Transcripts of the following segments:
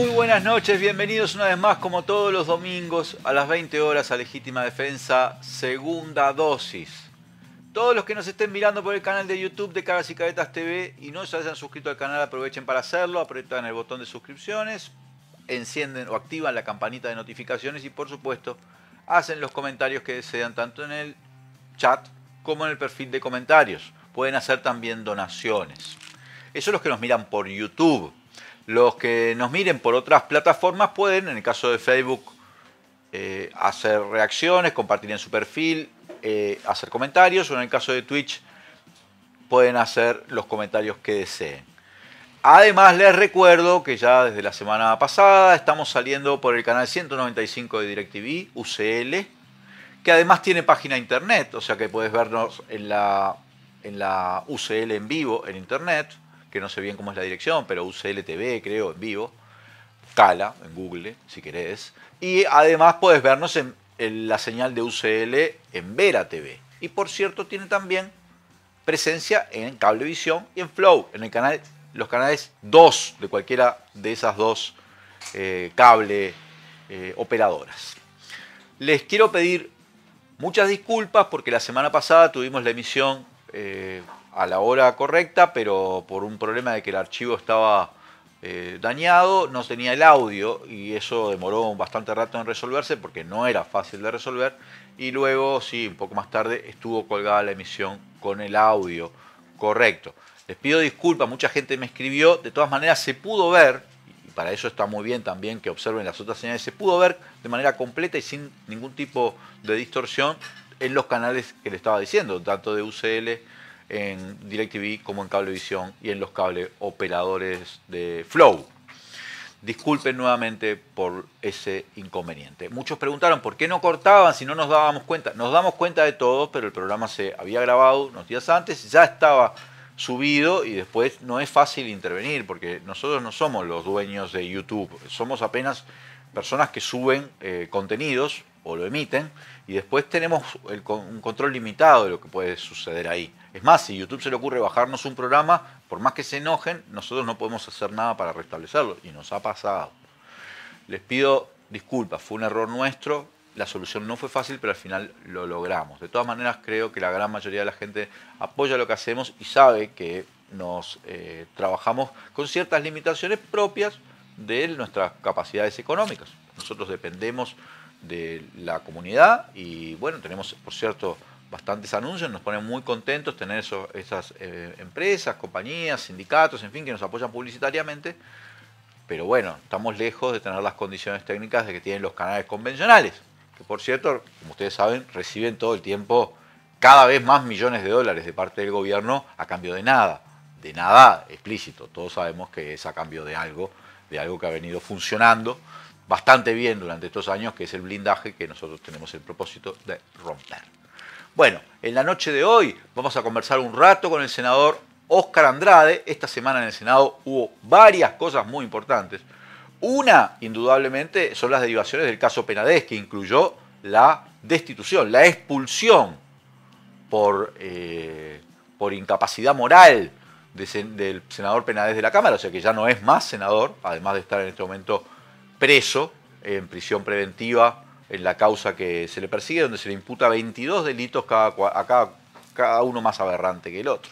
Muy buenas noches, bienvenidos una vez más como todos los domingos a las 20 horas a Legítima Defensa, segunda dosis. Todos los que nos estén mirando por el canal de YouTube de Caras y Caretas TV y no se hayan suscrito al canal, aprovechen para hacerlo, apretan el botón de suscripciones, encienden o activan la campanita de notificaciones y por supuesto hacen los comentarios que desean tanto en el chat como en el perfil de comentarios. Pueden hacer también donaciones. Eso los que nos miran por YouTube. Los que nos miren por otras plataformas pueden, en el caso de Facebook, hacer reacciones, compartir en su perfil, hacer comentarios, o en el caso de Twitch pueden hacer los comentarios que deseen. Además les recuerdo que ya desde la semana pasada estamos saliendo por el canal 195 de DirecTV, UCL, que además tiene página internet, o sea que puedes vernos en la UCL en vivo en internet, que no sé bien cómo es la dirección, pero UCL TV creo en vivo, Cala en Google si querés, y además puedes vernos en la señal de UCL en Vera TV. Y por cierto tiene también presencia en Cablevisión y en Flow, en el canal, los canales 2 de cualquiera de esas dos cable operadoras. Les quiero pedir muchas disculpas porque la semana pasada tuvimos la emisión a la hora correcta, pero por un problema de que el archivo estaba dañado, no tenía el audio y eso demoró bastante rato en resolverse porque no era fácil de resolver. Y luego, sí, un poco más tarde estuvo colgada la emisión con el audio correcto. Les pido disculpas, mucha gente me escribió, de todas maneras se pudo ver, y para eso está muy bien también que observen las otras señales, se pudo ver de manera completa y sin ningún tipo de distorsión en los canales que le estaba diciendo, tanto de UCL en DirecTV como en Cablevisión y en los cable operadores de Flow. Disculpen nuevamente por ese inconveniente. Muchos preguntaron por qué no cortaban si no nos dábamos cuenta. Nos damos cuenta de todo, pero el programa se había grabado unos días antes, ya estaba subido y después no es fácil intervenir porque nosotros no somos los dueños de YouTube, somos apenas personas que suben contenidos o lo emiten y después tenemos un control limitado de lo que puede suceder ahí. Es más, si YouTube se le ocurre bajarnos un programa, por más que se enojen, nosotros no podemos hacer nada para restablecerlo y nos ha pasado. Les pido disculpas, fue un error nuestro, la solución no fue fácil, pero al final lo logramos. De todas maneras, creo que la gran mayoría de la gente apoya lo que hacemos y sabe que nos trabajamos con ciertas limitaciones propias de nuestras capacidades económicas. Nosotros dependemos de la comunidad y bueno, tenemos, por cierto, bastantes anuncios, nos ponen muy contentos tener esas empresas, compañías, sindicatos, en fin, que nos apoyan publicitariamente, pero bueno, estamos lejos de tener las condiciones técnicas de que tienen los canales convencionales, que por cierto, como ustedes saben, reciben todo el tiempo cada vez más millones de dólares de parte del gobierno a cambio de nada explícito. Todos sabemos que es a cambio de algo que ha venido funcionando bastante bien durante estos años, que es el blindaje que nosotros tenemos el propósito de romper. Bueno, en la noche de hoy vamos a conversar un rato con el senador Óscar Andrade. Esta semana en el Senado hubo varias cosas muy importantes. Una, indudablemente, son las derivaciones del caso Penades, que incluyó la destitución, la expulsión por incapacidad moral del senador Penades de la Cámara, o sea que ya no es más senador, además de estar en este momento preso en prisión preventiva en la causa que se le persigue, donde se le imputa 22 delitos, cada uno más aberrante que el otro.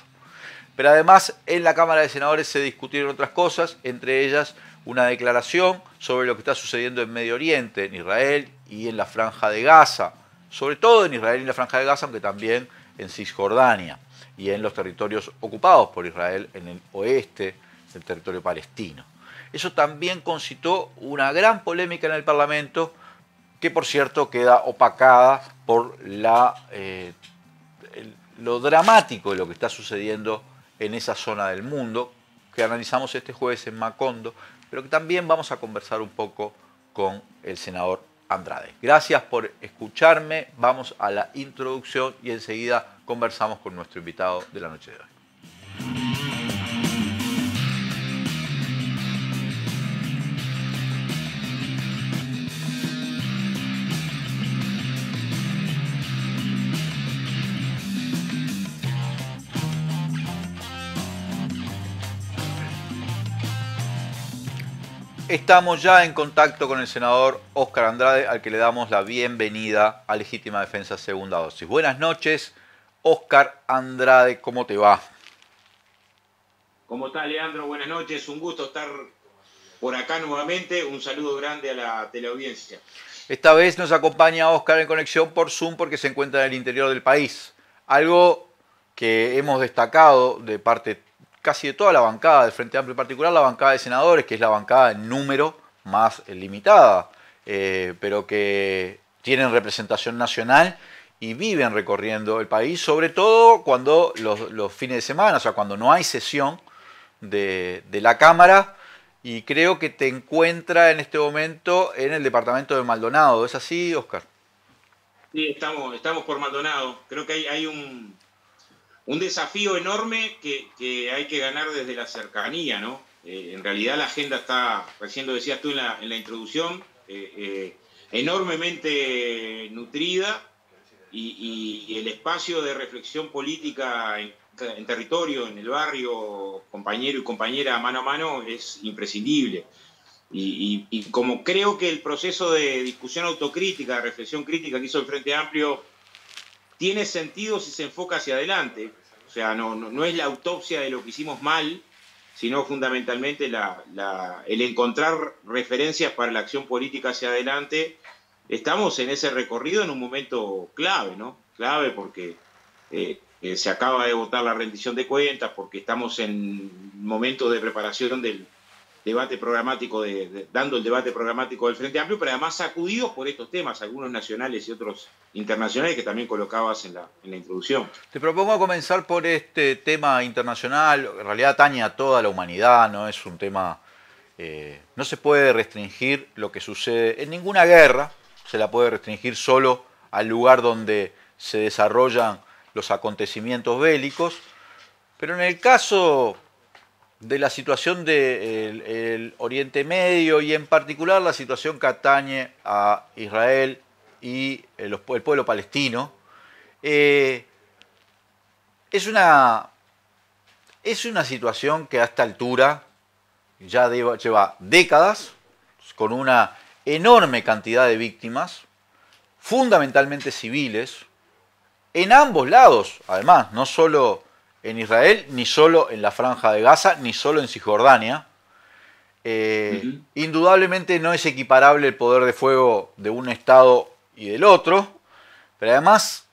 Pero además en la Cámara de Senadores se discutieron otras cosas, entre ellas una declaración sobre lo que está sucediendo en Medio Oriente, en Israel y en la Franja de Gaza, sobre todo en Israel y en la Franja de Gaza, aunque también en Cisjordania y en los territorios ocupados por Israel en el oeste del territorio palestino. Eso también concitó una gran polémica en el Parlamento, que por cierto queda opacada por lo dramático de lo que está sucediendo en esa zona del mundo, que analizamos este jueves en Macondo, pero que también vamos a conversar un poco con el senador Andrade. Gracias por escucharme, vamos a la introducción y enseguida conversamos con nuestro invitado de la noche de hoy. Estamos ya en contacto con el senador Óscar Andrade, al que le damos la bienvenida a Legítima Defensa Segunda Dosis. Buenas noches, Óscar Andrade, ¿cómo te va? ¿Cómo está, Leandro? Buenas noches, un gusto estar por acá nuevamente. Un saludo grande a la teleaudiencia. Esta vez nos acompaña Óscar en conexión por Zoom porque se encuentra en el interior del país. Algo que hemos destacado de parte casi de toda la bancada del Frente Amplio, en particular la bancada de senadores, que es la bancada en número más limitada, pero que tienen representación nacional y viven recorriendo el país, sobre todo cuando los fines de semana, o sea, cuando no hay sesión de la Cámara, y creo que te encuentra en este momento en el departamento de Maldonado. ¿Es así, Óscar? Sí, estamos por Maldonado. Creo que hay un desafío enorme que hay que ganar desde la cercanía, ¿no? En realidad la agenda está, recién lo decías tú en la introducción, enormemente nutrida y el espacio de reflexión política en territorio, en el barrio, compañero y compañera mano a mano, es imprescindible. Y como creo que el proceso de discusión autocrítica, de reflexión crítica que hizo el Frente Amplio tiene sentido si se enfoca hacia adelante. O sea, no es la autopsia de lo que hicimos mal, sino fundamentalmente el encontrar referencias para la acción política hacia adelante. Estamos en ese recorrido en un momento clave, ¿no? Clave porque se acaba de votar la rendición de cuentas, porque estamos en momentos de preparación del debate programático, dando el debate programático del Frente Amplio, pero además sacudidos por estos temas, algunos nacionales y otros internacionales que también colocabas en la introducción. Te propongo comenzar por este tema internacional. En realidad atañe a toda la humanidad, no es un tema... no se puede restringir lo que sucede en ninguna guerra, se la puede restringir solo al lugar donde se desarrollan los acontecimientos bélicos, pero en el caso de la situación del Oriente Medio y en particular la situación que atañe a Israel y el pueblo palestino, es una situación que a esta altura ya lleva décadas, con una enorme cantidad de víctimas, fundamentalmente civiles, en ambos lados, además, no solo en Israel, ni solo en la Franja de Gaza, ni solo en Cisjordania. Indudablemente no es equiparable el poder de fuego de un Estado y del otro, pero además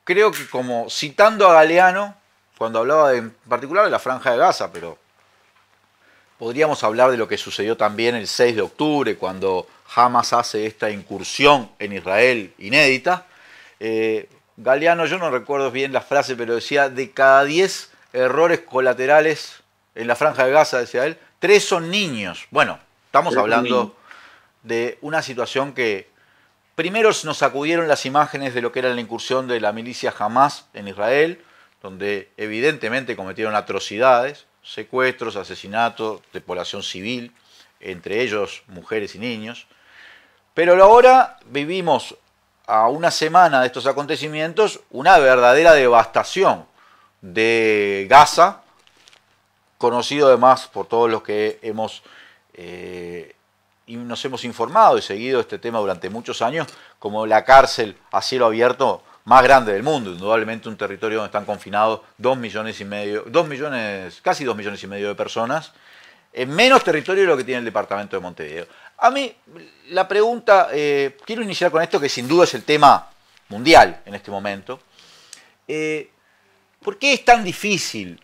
creo que, como citando a Galeano, cuando hablaba en particular de la Franja de Gaza, pero podríamos hablar de lo que sucedió también el 6 de octubre, cuando Hamas hace esta incursión en Israel inédita. Galeano, yo no recuerdo bien la frase, pero decía, de cada 10 errores colaterales en la Franja de Gaza, decía él, 3 son niños. Bueno, estamos hablando de una situación que primero nos sacudieron las imágenes de lo que era la incursión de la milicia Hamas en Israel, donde evidentemente cometieron atrocidades, secuestros, asesinatos de población civil, entre ellos mujeres y niños. Pero ahora vivimos, a una semana de estos acontecimientos, una verdadera devastación de Gaza, conocido además por todos los que nos hemos informado y seguido este tema durante muchos años, como la cárcel a cielo abierto más grande del mundo, indudablemente un territorio donde están confinados casi 2 millones y medio de personas, en menos territorio de lo que tiene el departamento de Montevideo. A mí, la pregunta, quiero iniciar con esto que sin duda es el tema mundial en este momento. ¿Por qué es tan difícil,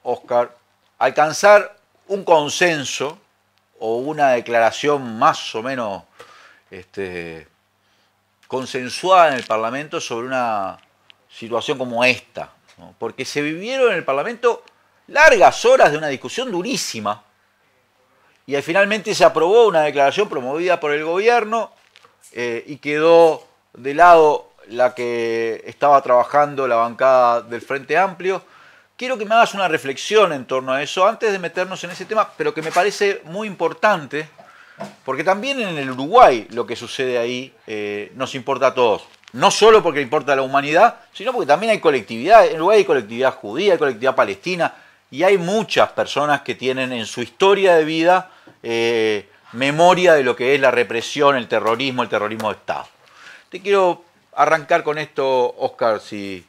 Óscar, alcanzar un consenso o una declaración más o menos consensuada en el Parlamento sobre una situación como esta, ¿no? Porque se vivieron en el Parlamento largas horas de una discusión durísima y finalmente se aprobó una declaración promovida por el gobierno y quedó de lado la que estaba trabajando la bancada del Frente Amplio. Quiero que me hagas una reflexión en torno a eso antes de meternos en ese tema, pero que me parece muy importante, porque también en el Uruguay lo que sucede ahí nos importa a todos. No solo porque importa a la humanidad, sino porque también hay colectividad. En Uruguay hay colectividad judía, hay colectividad palestina, y hay muchas personas que tienen en su historia de vida memoria de lo que es la represión, el terrorismo de Estado. Te quiero arrancar con esto, Oscar, si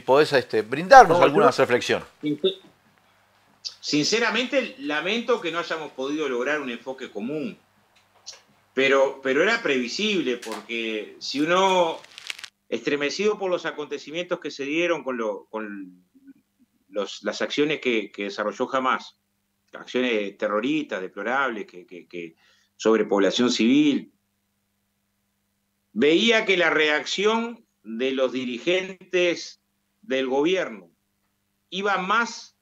podés brindarnos alguna reflexión. Sinceramente, lamento que no hayamos podido lograr un enfoque común, pero era previsible, porque si uno, estremecido por los acontecimientos que se dieron con las acciones que desarrolló Hamás, acciones terroristas, deplorables, sobre población civil, veía que la reacción de los dirigentes del gobierno iba más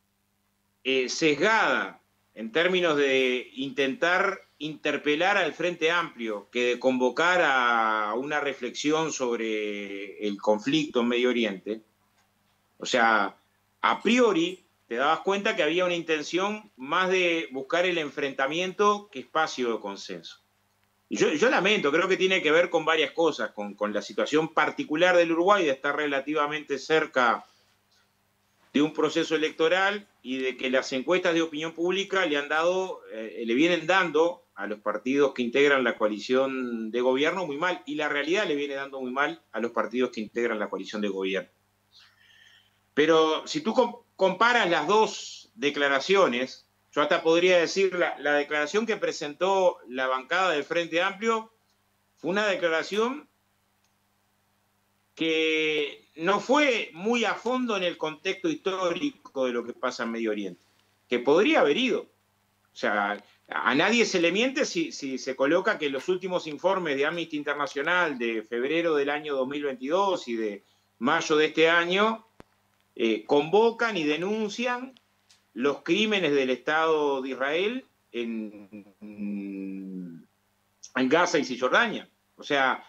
sesgada en términos de intentar interpelar al Frente Amplio que de convocar a una reflexión sobre el conflicto en Medio Oriente. O sea, a priori te dabas cuenta que había una intención más de buscar el enfrentamiento que espacio de consenso. Y yo lamento, creo que tiene que ver con varias cosas, con la situación particular del Uruguay, de estar relativamente cerca de un proceso electoral y de que las encuestas de opinión pública le vienen dando a los partidos que integran la coalición de gobierno muy mal, y la realidad le viene dando muy mal a los partidos que integran la coalición de gobierno. Pero si tú comparas las dos declaraciones, yo hasta podría decir la declaración que presentó la bancada del Frente Amplio fue una declaración que no fue muy a fondo en el contexto histórico de lo que pasa en Medio Oriente, que podría haber ido. O sea, a nadie se le miente si se coloca que los últimos informes de Amnesty Internacional de febrero del año 2022 y de mayo de este año convocan y denuncian los crímenes del Estado de Israel en Gaza y Cisjordania. O sea,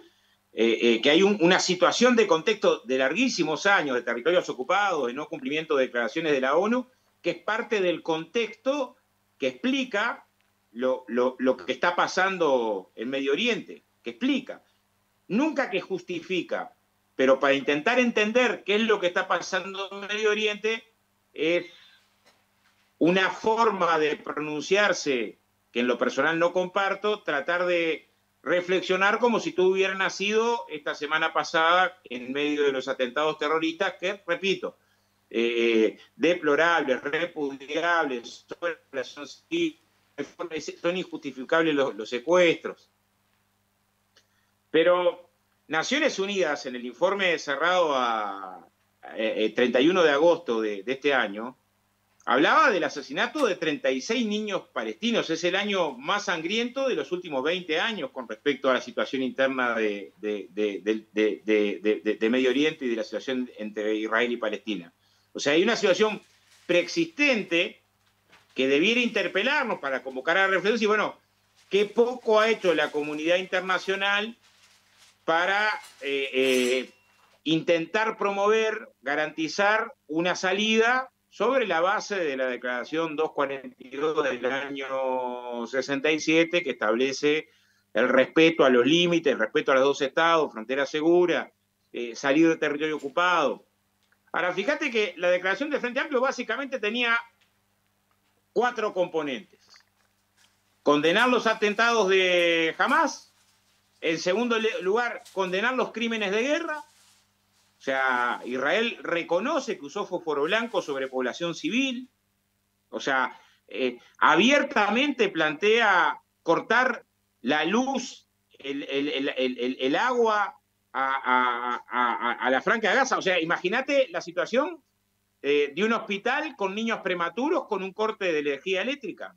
que hay una situación de contexto de larguísimos años, de territorios ocupados, de no cumplimiento de declaraciones de la ONU, que es parte del contexto que explica lo que está pasando en Medio Oriente, que explica, nunca que justifica, pero para intentar entender qué es lo que está pasando en Medio Oriente, es una forma de pronunciarse que en lo personal no comparto, tratar de reflexionar como si tú hubieras nacido esta semana pasada en medio de los atentados terroristas, que, repito, deplorables, repudiables, son injustificables los secuestros. Pero Naciones Unidas, en el informe cerrado a 31 de agosto de este año, hablaba del asesinato de 36 niños palestinos. Es el año más sangriento de los últimos 20 años con respecto a la situación interna de Medio Oriente y de la situación entre Israel y Palestina. O sea, hay una situación preexistente que debiera interpelarnos para convocar a la reflexión y, bueno, qué poco ha hecho la comunidad internacional para intentar promover, garantizar una salida sobre la base de la Declaración 242 del año 67, que establece el respeto a los límites, el respeto a los dos estados, frontera segura, salir del territorio ocupado. Ahora, fíjate que la declaración del Frente Amplio básicamente tenía 4 componentes. Condenar los atentados de Hamás. En segundo lugar, condenar los crímenes de guerra. O sea, Israel reconoce que usó fósforo blanco sobre población civil. O sea, abiertamente plantea cortar la luz, el agua a la Franja de Gaza. O sea, imagínate la situación de un hospital con niños prematuros con un corte de energía eléctrica.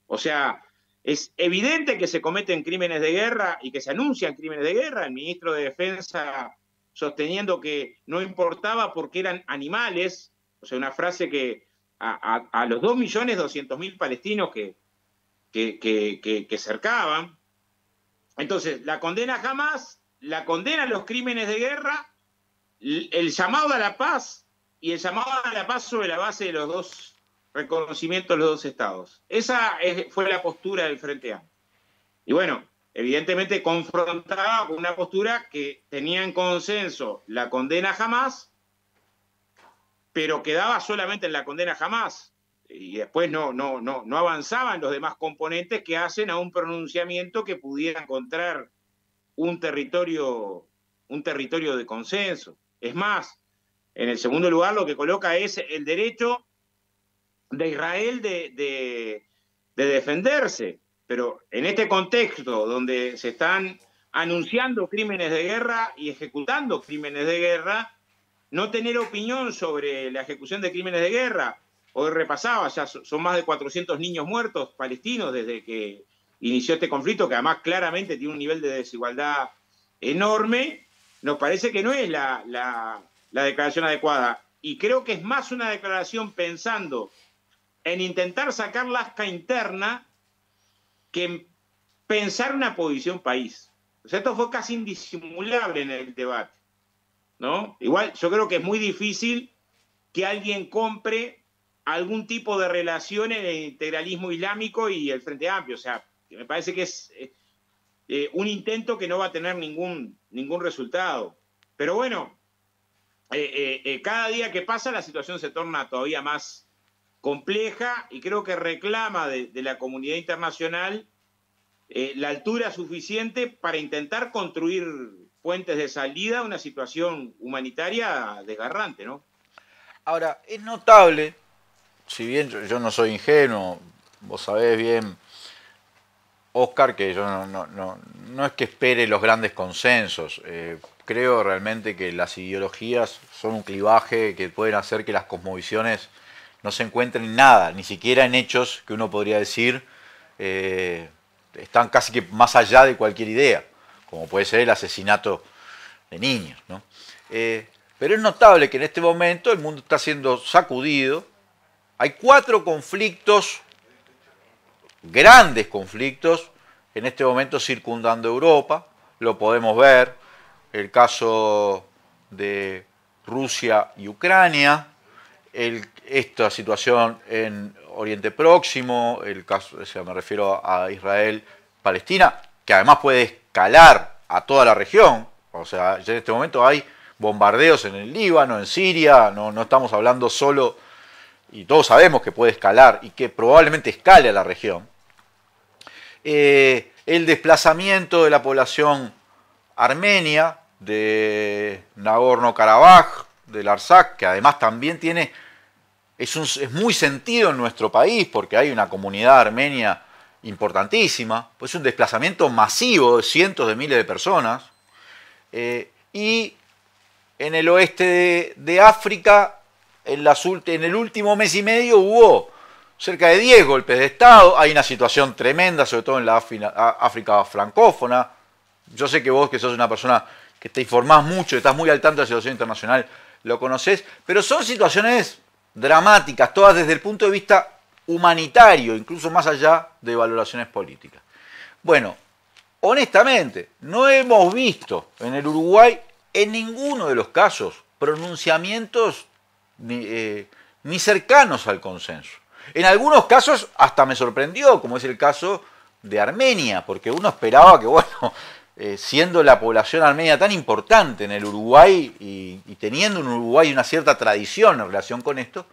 O sea, es evidente que se cometen crímenes de guerra y que se anuncian crímenes de guerra. El ministro de Defensa sosteniendo que no importaba porque eran animales, o sea, una frase que a los 2.200.000 palestinos que cercaban. Entonces, la condena a Hamás, la condena a los crímenes de guerra, el llamado a la paz y el llamado a la paz sobre la base de los dos reconocimientos de los dos estados. Esa fue la postura del Frente Amplio. Y bueno, evidentemente confrontada con una postura que tenía en consenso la condena a Hamás, pero quedaba solamente en la condena a Hamás. y después no avanzaban los demás componentes que hacen a un pronunciamiento que pudiera encontrar un territorio de consenso. Es más, en el segundo lugar lo que coloca es el derecho de Israel de defenderse. Pero en este contexto donde se están anunciando crímenes de guerra y ejecutando crímenes de guerra, no tener opinión sobre la ejecución de crímenes de guerra. Hoy repasaba, ya son más de 400 niños muertos palestinos desde que inició este conflicto, que además claramente tiene un nivel de desigualdad enorme. Nos parece que no es la declaración adecuada. Y creo que es más una declaración pensando en intentar sacar la asca interna que en pensar una posición país. O sea, esto fue casi indisimulable en el debate, ¿no? Igual yo creo que es muy difícil que alguien compre algún tipo de relación en el integralismo islámico y el Frente Amplio. O sea, me parece que es un intento que no va a tener ningún resultado. Pero bueno, cada día que pasa la situación se torna todavía más compleja y creo que reclama de la comunidad internacional la altura suficiente para intentar construir puentes de salida a una situación humanitaria desgarrante, ¿no? Ahora, es notable, si bien yo no soy ingenuo, vos sabés bien, Oscar, que yo no es que espere los grandes consensos. Creo realmente que las ideologías son un clivaje que pueden hacer que las cosmovisiones no se encuentren en nada, ni siquiera en hechos que uno podría decir están casi que más allá de cualquier idea, como puede ser el asesinato de niños, ¿no? Pero es notable que en este momento el mundo está siendo sacudido. Hay 4 conflictos, grandes conflictos, en este momento circundando Europa. Lo podemos ver, el caso de Rusia y Ucrania, esta situación en Oriente Próximo, el caso, o sea, me refiero a Israel, Palestina, que además puede escalar a toda la región. O sea, ya en este momento hay bombardeos en el Líbano, en Siria, no estamos hablando solo, y todos sabemos que puede escalar y que probablemente escale a la región. El desplazamiento de la población armenia de Nagorno-Karabaj, del Artsaj, que además también tiene, es muy sentido en nuestro país porque hay una comunidad armenia importantísima, pues es un desplazamiento masivo de cientos de miles de personas. Y en el oeste de África, en el último mes y medio hubo cerca de 10 golpes de Estado. Hay una situación tremenda, sobre todo en la África francófona. Yo sé que vos, que sos una persona que te informás mucho, estás muy al tanto de la situación internacional, lo conocés, pero son situaciones dramáticas, todas desde el punto de vista humanitario, incluso más allá de valoraciones políticas. Bueno, honestamente, no hemos visto en el Uruguay, en ninguno de los casos, pronunciamientos ni cercanos al consenso. En algunos casos hasta me sorprendió, como es el caso de Armenia, porque uno esperaba que, bueno, siendo la población armenia tan importante en el Uruguay y teniendo en Uruguay una cierta tradición en relación con esto,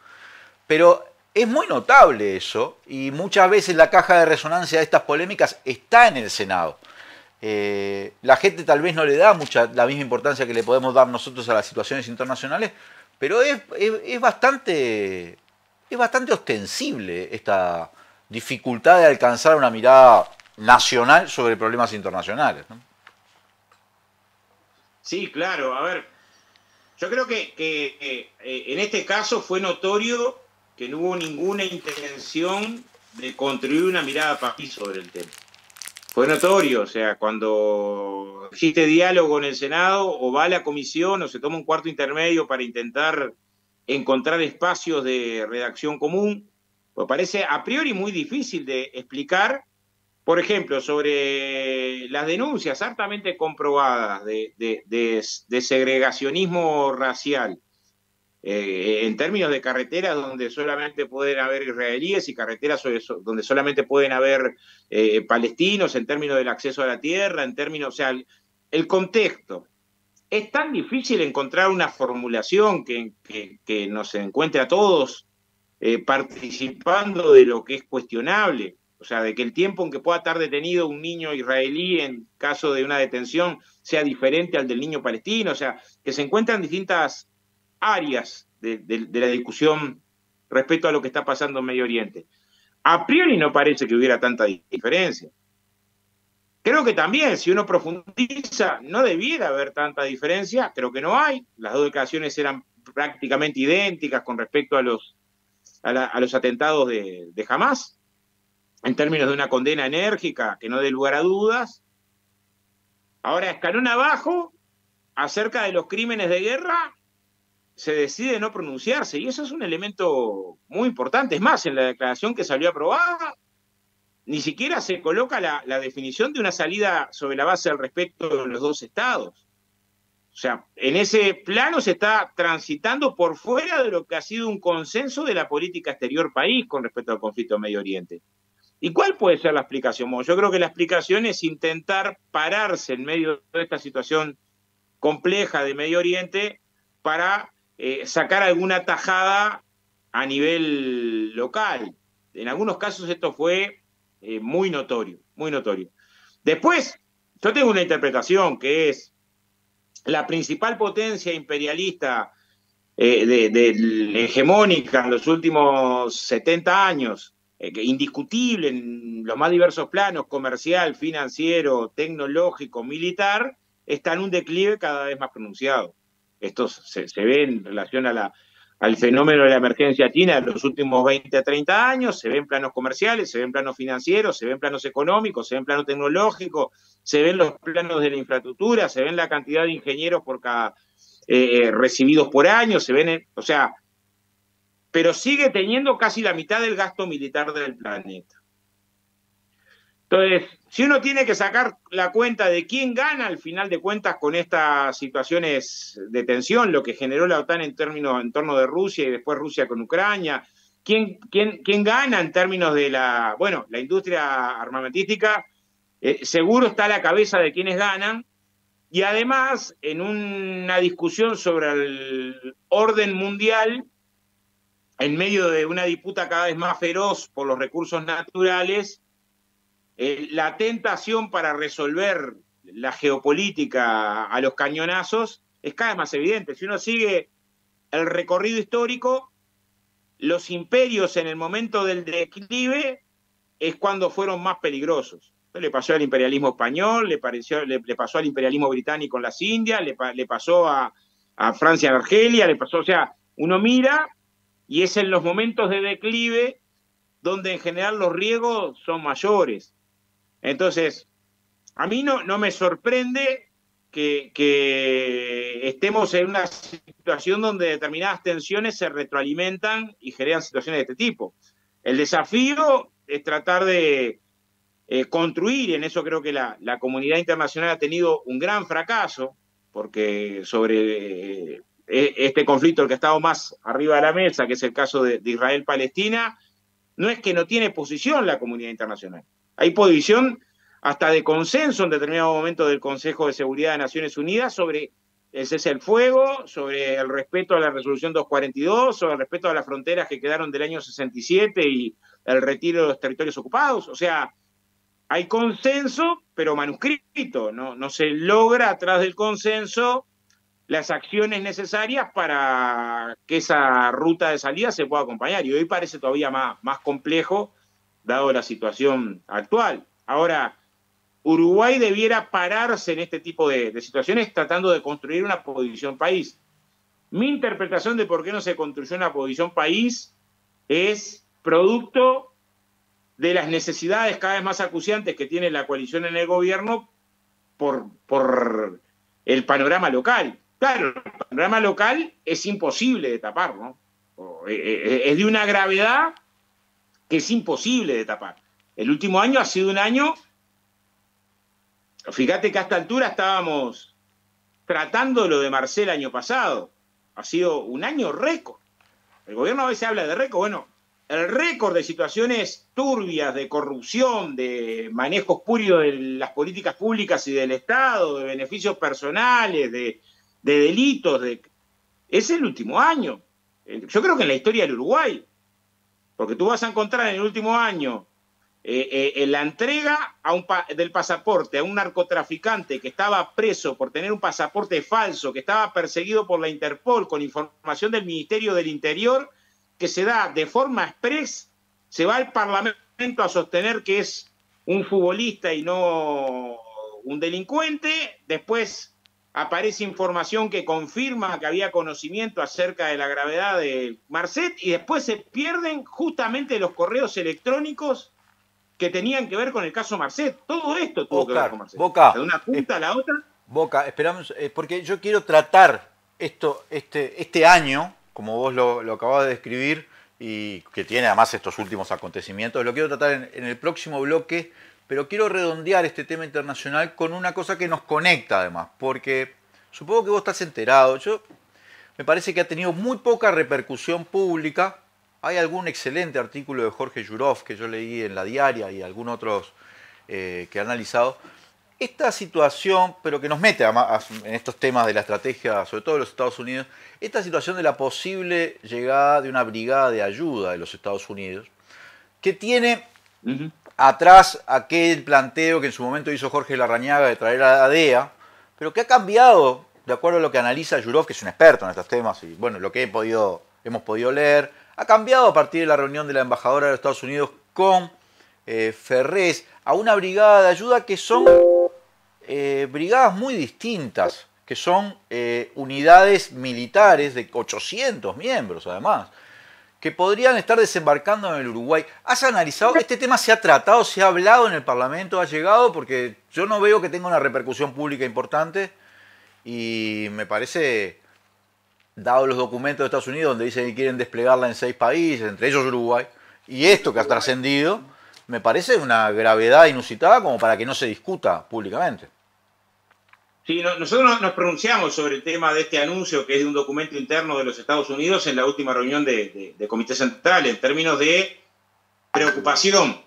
pero es muy notable eso y muchas veces la caja de resonancia de estas polémicas está en el Senado. La gente tal vez no le da la misma importancia que le podemos dar nosotros a las situaciones internacionales, pero es bastante ostensible esta dificultad de alcanzar una mirada nacional sobre problemas internacionales, ¿no? Sí, claro. A ver, yo creo que en este caso fue notorio que no hubo ninguna intención de construir una mirada país sobre el tema. Fue notorio, o sea, cuando existe diálogo en el Senado o va a la comisión o se toma un cuarto intermedio para intentar encontrar espacios de redacción común, pues parece a priori muy difícil de explicar. Por ejemplo, sobre las denuncias hartamente comprobadas de segregacionismo racial, en términos de carreteras donde solamente pueden haber israelíes y carreteras donde solamente pueden haber palestinos, en términos del acceso a la tierra, en términos, o sea, el contexto. Es tan difícil encontrar una formulación que nos encuentre a todos participando de lo que es cuestionable. O sea, de que el tiempo en que pueda estar detenido un niño israelí en caso de una detención sea diferente al del niño palestino. O sea, que se encuentran distintas áreas de la discusión respecto a lo que está pasando en Medio Oriente. A priori no parece que hubiera tanta diferencia. Creo que también, si uno profundiza, no debiera haber tanta diferencia, creo que no hay. Las dos declaraciones eran prácticamente idénticas con respecto a los atentados de Hamas, en términos de una condena enérgica que no dé lugar a dudas. Ahora, escalón abajo, acerca de los crímenes de guerra, se decide no pronunciarse, y eso es un elemento muy importante. Es más, en la declaración que salió aprobada, ni siquiera se coloca la definición de una salida sobre la base del respeto de los dos estados. O sea, en ese plano se está transitando por fuera de lo que ha sido un consenso de la política exterior país con respecto al conflicto en Medio Oriente. ¿Y cuál puede ser la explicación? Bueno, yo creo que la explicación es intentar pararse en medio de esta situación compleja de Medio Oriente para sacar alguna tajada a nivel local. En algunos casos esto fue muy notorio, muy notorio. Después, yo tengo una interpretación que es la principal potencia imperialista hegemónica en los últimos 70 años, indiscutible en los más diversos planos, comercial, financiero, tecnológico, militar, está en un declive cada vez más pronunciado. Esto se ve en relación al fenómeno de la emergencia china de los últimos 20 a 30 años, se ve en planos comerciales, se ve en planos financieros, se ve en planos económicos, se ve en plano tecnológico, se ven los planos de la infraestructura, se ven la cantidad de ingenieros por cada recibidos por año, se ven, o sea, pero sigue teniendo casi la mitad del gasto militar del planeta. Entonces, si uno tiene que sacar la cuenta de quién gana al final de cuentas con estas situaciones de tensión, lo que generó la OTAN en torno de Rusia y después Rusia con Ucrania, ¿quién gana en términos de la industria armamentística? Seguro está a la cabeza de quienes ganan, y además en una discusión sobre el orden mundial, en medio de una disputa cada vez más feroz por los recursos naturales, la tentación para resolver la geopolítica a los cañonazos es cada vez más evidente. Si uno sigue el recorrido histórico, los imperios en el momento del declive es cuando fueron más peligrosos. Le pasó al imperialismo español, le pasó al imperialismo británico en las Indias, le pasó a Francia en Argelia, le pasó, o sea, uno mira y es en los momentos de declive donde en general los riesgos son mayores. Entonces, a mí no me sorprende que estemos en una situación donde determinadas tensiones se retroalimentan y generan situaciones de este tipo. El desafío es tratar de construir, y en eso creo que la comunidad internacional ha tenido un gran fracaso, porque sobre este conflicto, el que ha estado más arriba de la mesa, que es el caso de Israel-Palestina, no es que no tiene posición la comunidad internacional. Hay posición hasta de consenso en determinado momento del Consejo de Seguridad de Naciones Unidas sobre el cese del fuego, sobre el respeto a la resolución 242, sobre el respeto a las fronteras que quedaron del año 67 y el retiro de los territorios ocupados. O sea, hay consenso, pero manuscrito. No se logra a través del consenso las acciones necesarias para que esa ruta de salida se pueda acompañar. Y hoy parece todavía más complejo, dado la situación actual. Ahora, Uruguay debiera pararse en este tipo de situaciones tratando de construir una posición país. Mi interpretación de por qué no se construyó una posición país es producto de las necesidades cada vez más acuciantes que tiene la coalición en el gobierno por el panorama local. Claro, el panorama local es imposible de tapar, ¿no? Es de una gravedad que es imposible de tapar. El último año ha sido un año, fíjate que a esta altura estábamos tratando lo de Marcel año pasado, ha sido un año récord. El gobierno a veces habla de récord, bueno, el récord de situaciones turbias, de corrupción, de manejo espurio de las políticas públicas y del Estado, de beneficios personales, de delitos, es el último año. Yo creo que en la historia del Uruguay. Porque tú vas a encontrar en el último año la entrega del pasaporte a un narcotraficante que estaba preso por tener un pasaporte falso, que estaba perseguido por la Interpol con información del Ministerio del Interior, que se da de forma express, se va al Parlamento a sostener que es un futbolista y no un delincuente, después aparece información que confirma que había conocimiento acerca de la gravedad de Marcet y después se pierden justamente los correos electrónicos que tenían que ver con el caso Marcet. Todo esto tuvo que ver con Marcet. Boca, de una punta a la otra. Boca, esperamos, porque yo quiero tratar este año, como vos lo acabas de describir, y que tiene además estos últimos acontecimientos, lo quiero tratar en el próximo bloque, pero quiero redondear este tema internacional con una cosa que nos conecta además, porque supongo que vos estás enterado, me parece que ha tenido muy poca repercusión pública. Hay algún excelente artículo de Jorge Yurov que yo leí en La Diaria y algunos otros que he analizado. Esta situación, pero que nos mete en estos temas de la estrategia, sobre todo de los Estados Unidos, esta situación de la posible llegada de una brigada de ayuda de los Estados Unidos, que tiene atrás aquel planteo que en su momento hizo Jorge Larrañaga de traer a la DEA, pero que ha cambiado, de acuerdo a lo que analiza Yurov, que es un experto en estos temas, y bueno, lo que hemos podido leer, ha cambiado a partir de la reunión de la embajadora de los Estados Unidos con Ferrés, a una brigada de ayuda que son brigadas muy distintas, que son unidades militares de 800 miembros además, que podrían estar desembarcando en el Uruguay. ¿Has analizado? ¿Este tema se ha tratado, se ha hablado en el Parlamento, ha llegado? Porque yo no veo que tenga una repercusión pública importante y me parece, dado los documentos de Estados Unidos donde dicen que quieren desplegarla en 6 países, entre ellos Uruguay, y esto que ha trascendido, me parece una gravedad inusitada como para que no se discuta públicamente. Sí, nosotros nos pronunciamos sobre el tema de este anuncio, que es de un documento interno de los Estados Unidos en la última reunión de Comité Central, en términos de preocupación.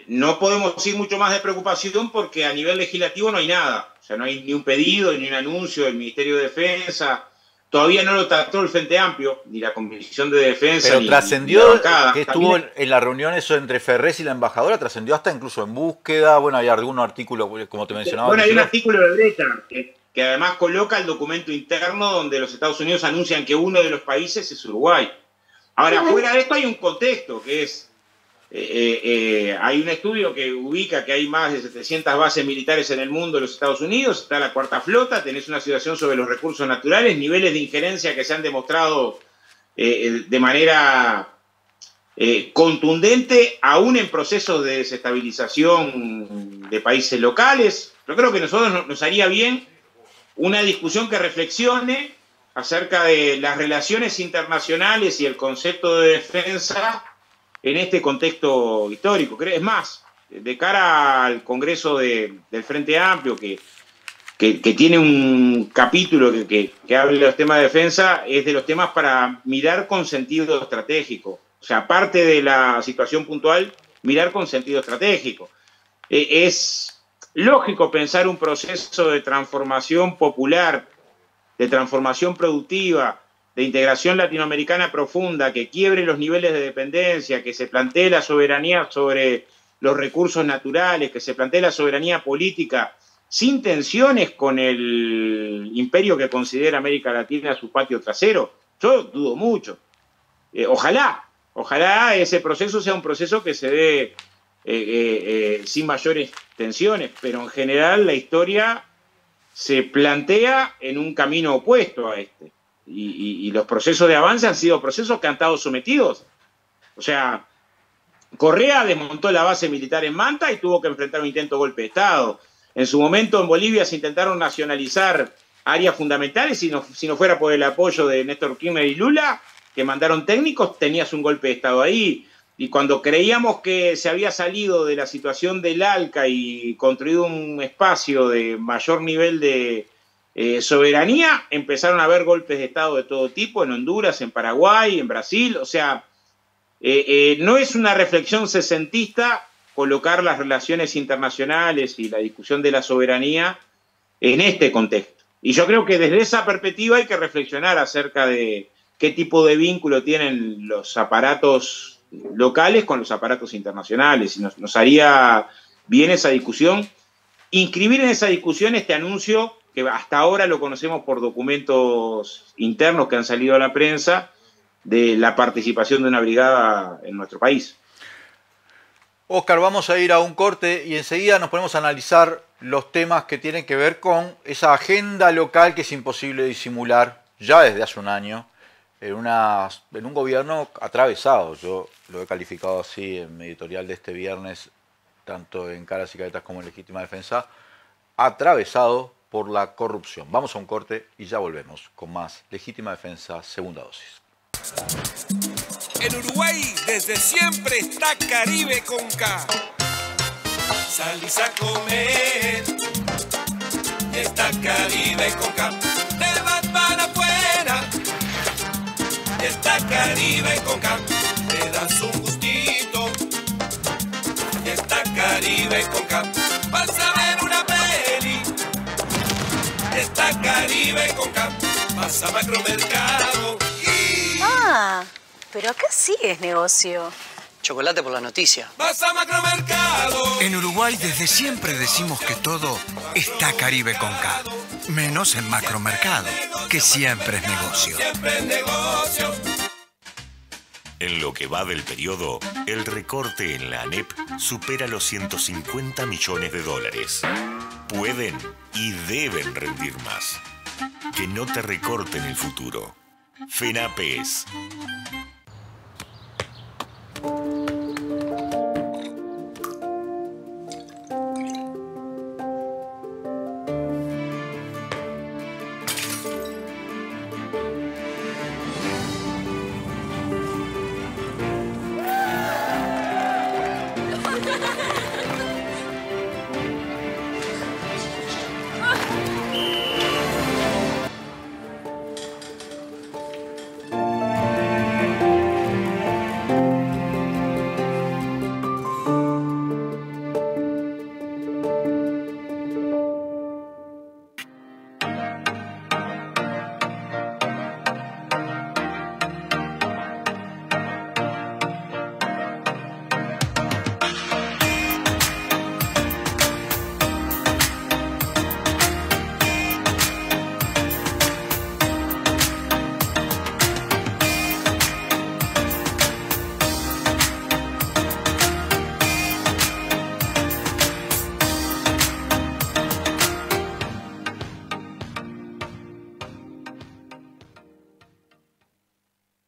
No podemos ir mucho más de preocupación porque a nivel legislativo no hay nada. O sea, no hay ni un pedido, ni un anuncio del Ministerio de Defensa. Todavía no lo trató el Frente Amplio, ni la Comisión de Defensa. Pero ni trascendió la que estuvo en la reunión eso entre Ferrés y la embajadora, trascendió hasta incluso en búsqueda. Bueno, hay algún artículo, como te mencionaba. Bueno, hay un artículo de Brecha que además coloca el documento interno donde los Estados Unidos anuncian que uno de los países es Uruguay. Ahora, fuera de esto hay un contexto, que es, hay un estudio que ubica que hay más de 700 bases militares en el mundo de los Estados Unidos, está la Cuarta Flota, tenés una situación sobre los recursos naturales, niveles de injerencia que se han demostrado de manera contundente, aún en procesos de desestabilización de países locales. Yo creo que a nosotros nos haría bien una discusión que reflexione acerca de las relaciones internacionales y el concepto de defensa en este contexto histórico. Es más, de cara al Congreso del Frente Amplio, que tiene un capítulo que habla de los temas de defensa, es de los temas para mirar con sentido estratégico. O sea, aparte de la situación puntual, mirar con sentido estratégico. Es lógico pensar un proceso de transformación popular, de transformación productiva, de integración latinoamericana profunda, que quiebre los niveles de dependencia, que se plantee la soberanía sobre los recursos naturales, que se plantee la soberanía política, sin tensiones con el imperio que considera América Latina su patio trasero. Yo dudo mucho. Ojalá ese proceso sea un proceso que se dé sin mayores tensiones, pero en general la historia se plantea en un camino opuesto a este. Y los procesos de avance han sido procesos que han estado sometidos. O sea, Correa desmontó la base militar en Manta y tuvo que enfrentar un intento de golpe de Estado. En su momento en Bolivia se intentaron nacionalizar áreas fundamentales, si no fuera por el apoyo de Néstor Kirchner y Lula, que mandaron técnicos, tenías un golpe de Estado ahí. Y cuando creíamos que se había salido de la situación del ALCA y construido un espacio de mayor nivel de soberanía, empezaron a haber golpes de Estado de todo tipo, en Honduras, en Paraguay, en Brasil. O sea, no es una reflexión sesentista colocar las relaciones internacionales y la discusión de la soberanía en este contexto. Y yo creo que desde esa perspectiva hay que reflexionar acerca de qué tipo de vínculo tienen los aparatos locales con los aparatos internacionales. Y nos haría bien esa discusión. Inscribir en esa discusión este anuncio, que hasta ahora lo conocemos por documentos internos que han salido a la prensa, de la participación de una brigada en nuestro país. Óscar, vamos a ir a un corte y enseguida nos ponemos a analizar los temas que tienen que ver con esa agenda local que es imposible disimular ya desde hace un año en un gobierno atravesado. Yo lo he calificado así en mi editorial de este viernes, tanto en Caras y Caretas como en Legítima Defensa, atravesado por la corrupción. Vamos a un corte y ya volvemos con más Legítima Defensa, segunda dosis. En Uruguay desde siempre está Caribe con K. Salís a comer y está Caribe con K. Te vas para afuera y está Caribe con K. Te das un gustito y está Caribe con K. Vas a ver una peli y está Caribe con K. Vas a Macromercado y... Pero acá sí es negocio. Chocolate por la noticia. Vas a Macromercado. En Uruguay desde siempre decimos que todo está Caribe con K. Menos en Macromercado, que siempre es negocio. Siempre es negocio. En lo que va del periodo, el recorte en la ANEP supera los 150 millones de dólares. Pueden y deben rendir más. Que no te recorten el futuro. FENAPES.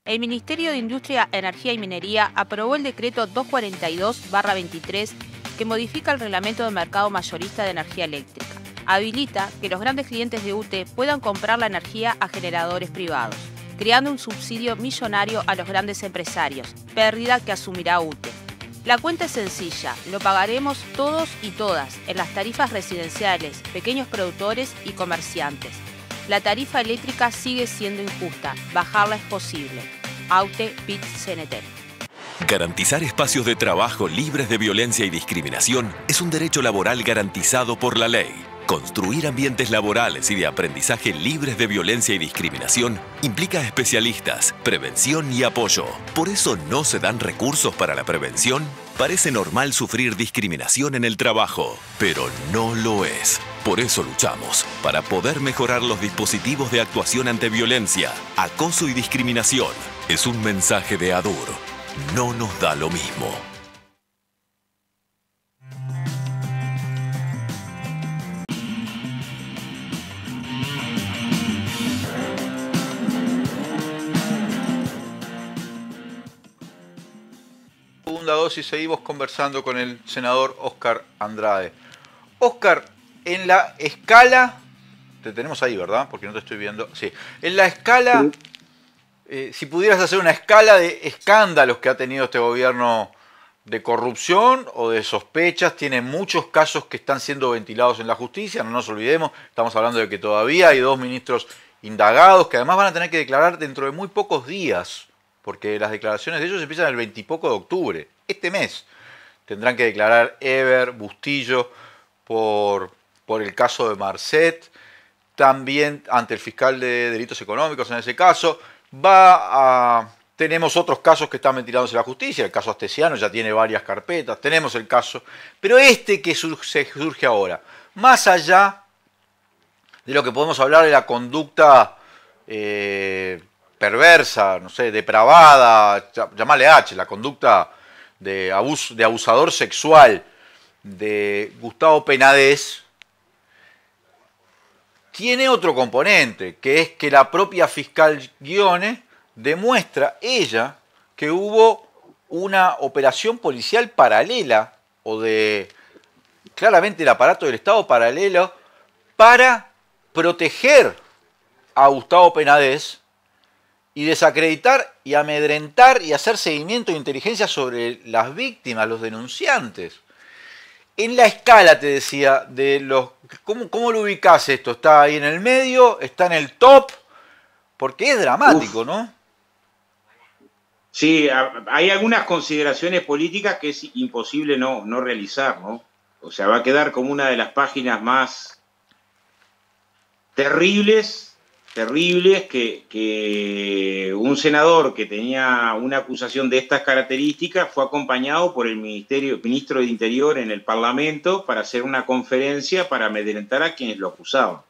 El Ministerio de Industria, Energía y Minería aprobó el decreto 242/23 que modifica el reglamento de mercado mayorista de energía eléctrica. Habilita que los grandes clientes de UTE puedan comprar la energía a generadores privados, creando un subsidio millonario a los grandes empresarios, pérdida que asumirá UTE. La cuenta es sencilla, lo pagaremos todos y todas en las tarifas residenciales, pequeños productores y comerciantes. La tarifa eléctrica sigue siendo injusta, bajarla es posible. AUTE PIT CNT. Garantizar espacios de trabajo libres de violencia y discriminación es un derecho laboral garantizado por la ley. Construir ambientes laborales y de aprendizaje libres de violencia y discriminación implica especialistas, prevención y apoyo. Por eso no se dan recursos para la prevención. Parece normal sufrir discriminación en el trabajo, pero no lo es. Por eso luchamos, para poder mejorar los dispositivos de actuación ante violencia, acoso y discriminación. Es un mensaje de ADUR. No nos da lo mismo. Segunda dosis, seguimos conversando con el senador Óscar Andrade. Óscar, en la escala, te tenemos ahí, ¿verdad? Porque no te estoy viendo. Sí, en la escala, si pudieras hacer una escala de escándalos que ha tenido este gobierno de corrupción o de sospechas, tiene muchos casos que están siendo ventilados en la justicia, no nos olvidemos, estamos hablando de que todavía hay 2 ministros indagados que además van a tener que declarar dentro de muy pocos días, porque las declaraciones de ellos empiezan el 20 y poco de octubre, este mes. Tendrán que declarar Eber, Bustillo, por el caso de Marcet, también ante el fiscal de delitos económicos en ese caso. Va Tenemos otros casos que están ventilándose en la justicia, el caso Astesiano ya tiene varias carpetas, tenemos el caso, pero este que surge ahora, más allá de lo que podemos hablar de la conducta perversa, no sé, depravada, llamale H, la conducta de abusador sexual de Gustavo Penades, tiene otro componente, que es que la propia fiscal Ghione demuestra ella que hubo una operación policial paralela o de claramente el aparato del Estado paralelo para proteger a Gustavo Penades y desacreditar y amedrentar y hacer seguimiento de inteligencia sobre las víctimas, los denunciantes. En la escala, te decía, de los ¿cómo lo ubicás esto? ¿Está ahí en el medio? ¿Está en el top? Porque es dramático, ¿no? Sí, hay algunas consideraciones políticas que es imposible no realizar, ¿no? O sea, va a quedar como una de las páginas más terribles que un senador que tenía una acusación de estas características fue acompañado por el ministro de Interior en el Parlamento para hacer una conferencia para amedrentar a quienes lo acusaban.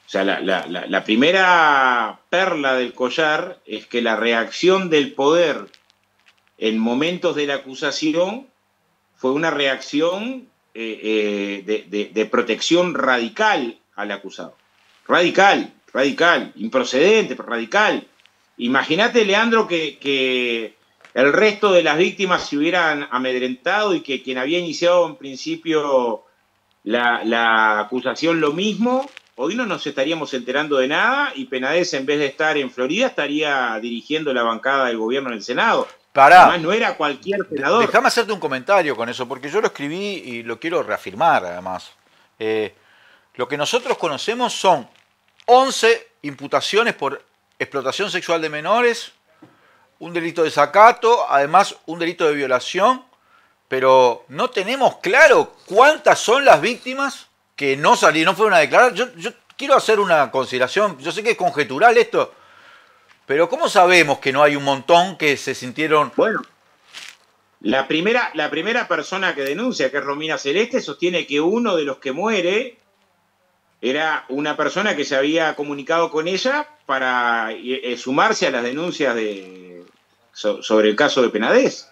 O sea, la primera perla del collar es que la reacción del poder en momentos de la acusación fue una reacción de protección radical al acusado. Radical, improcedente, pero radical. Imagínate, Leandro, que el resto de las víctimas se hubieran amedrentado y que quien había iniciado en principio la acusación lo mismo. Hoy no nos estaríamos enterando de nada y Penades, en vez de estar en Florida, estaría dirigiendo la bancada del gobierno en el Senado. Además, no era cualquier senador. Déjame hacerte un comentario con eso, porque yo lo escribí y lo quiero reafirmar, además. Lo que nosotros conocemos son 11 imputaciones por explotación sexual de menores, un delito de desacato, además un delito de violación, pero no tenemos claro cuántas son las víctimas que no salieron, no fueron a declarar. Yo quiero hacer una consideración, yo sé que es conjetural esto, pero ¿cómo sabemos que no hay un montón que se sintieron? Bueno, la primera persona que denuncia, que es Romina Celeste, sostiene que uno de los que muere era una persona que se había comunicado con ella para sumarse a las denuncias sobre el caso de Penades,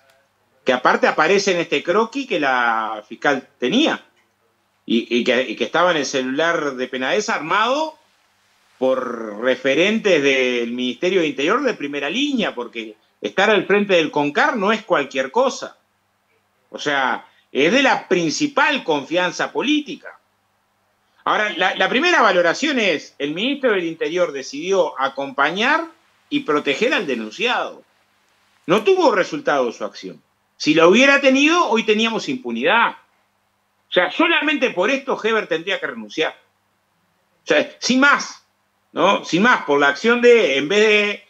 que aparte aparece en este croquis que la fiscal tenía. Y que estaba en el celular de Penades armado por referentes del Ministerio de Interior de primera línea, porque estar al frente del CONCAR no es cualquier cosa. O sea, es de la principal confianza política. Ahora, la primera valoración es, el ministro del Interior decidió acompañar y proteger al denunciado. No tuvo resultado su acción. Si lo hubiera tenido, hoy teníamos impunidad. O sea, solamente por esto Heber tendría que renunciar. O sea, sin más, ¿no? Sin más, por la acción de, en vez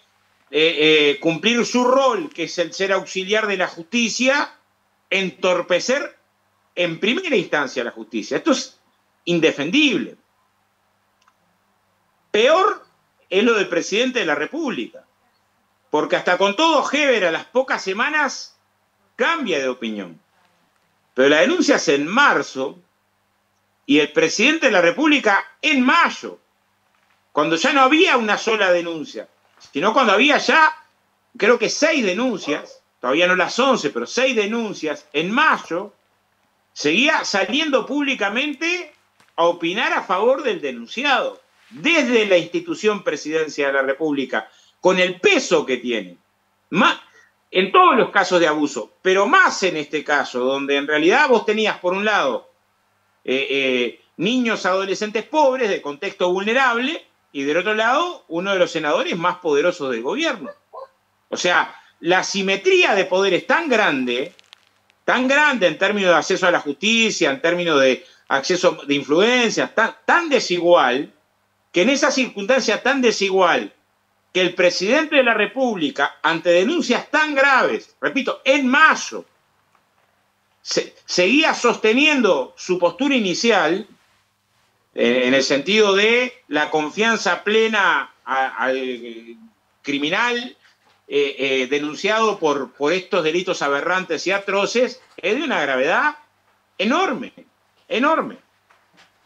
de cumplir su rol, que es el ser auxiliar de la justicia, entorpecer en primera instancia la justicia. Esto es indefendible. Peor es lo del presidente de la República, porque hasta con todo Heber a las pocas semanas cambia de opinión. Pero la denuncia es en marzo y el presidente de la República en mayo, cuando ya no había una sola denuncia, sino cuando había ya, creo que 6 denuncias, todavía no las 11, pero 6 denuncias, en mayo, seguía saliendo públicamente a opinar a favor del denunciado, desde la institución presidencia de la República, con el peso que tiene. En todos los casos de abuso, pero más en este caso, donde en realidad vos tenías, por un lado, niños, adolescentes pobres de contexto vulnerable, y del otro lado, uno de los senadores más poderosos del gobierno. O sea, la asimetría de poder es tan grande en términos de acceso a la justicia, en términos de acceso de influencias, tan desigual, que en esa circunstancia tan desigual, que el presidente de la República, ante denuncias tan graves, repito, en mayo, seguía sosteniendo su postura inicial, en el sentido de la confianza plena al criminal denunciado por estos delitos aberrantes y atroces, es de una gravedad enorme, enorme.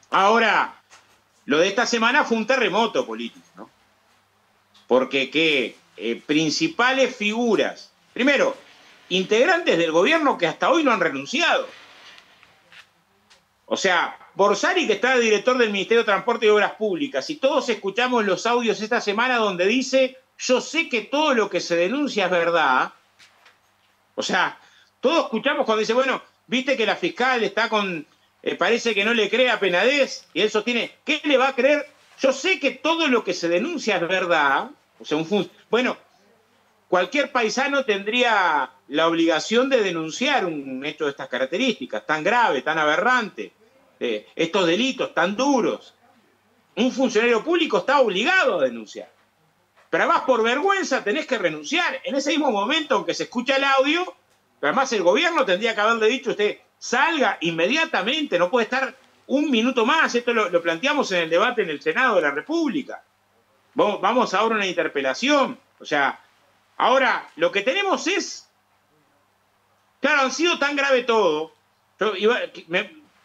Ahora, lo de esta semana fue un terremoto político, ¿no? Porque principales figuras, primero, integrantes del gobierno que hasta hoy no han renunciado. O sea, Borsari, que está director del Ministerio de Transporte y Obras Públicas, y todos escuchamos los audios esta semana donde dice, yo sé que todo lo que se denuncia es verdad. O sea, todos escuchamos cuando dice, bueno, viste que la fiscal está con, parece que no le cree a Penades, y él sostiene, ¿qué le va a creer? Yo sé que todo lo que se denuncia es verdad. O sea, bueno, cualquier paisano tendría la obligación de denunciar un hecho de estas características, tan grave, tan aberrante, estos delitos tan duros. Un funcionario público está obligado a denunciar. Pero además, por vergüenza, tenés que renunciar. En ese mismo momento, aunque se escucha el audio, pero además el gobierno tendría que haberle dicho a usted, salga inmediatamente, no puede estar un minuto más. Esto lo planteamos en el debate en el Senado de la República. Vamos ahora a una interpelación. O sea, ahora lo que tenemos es, claro, han sido tan grave todo.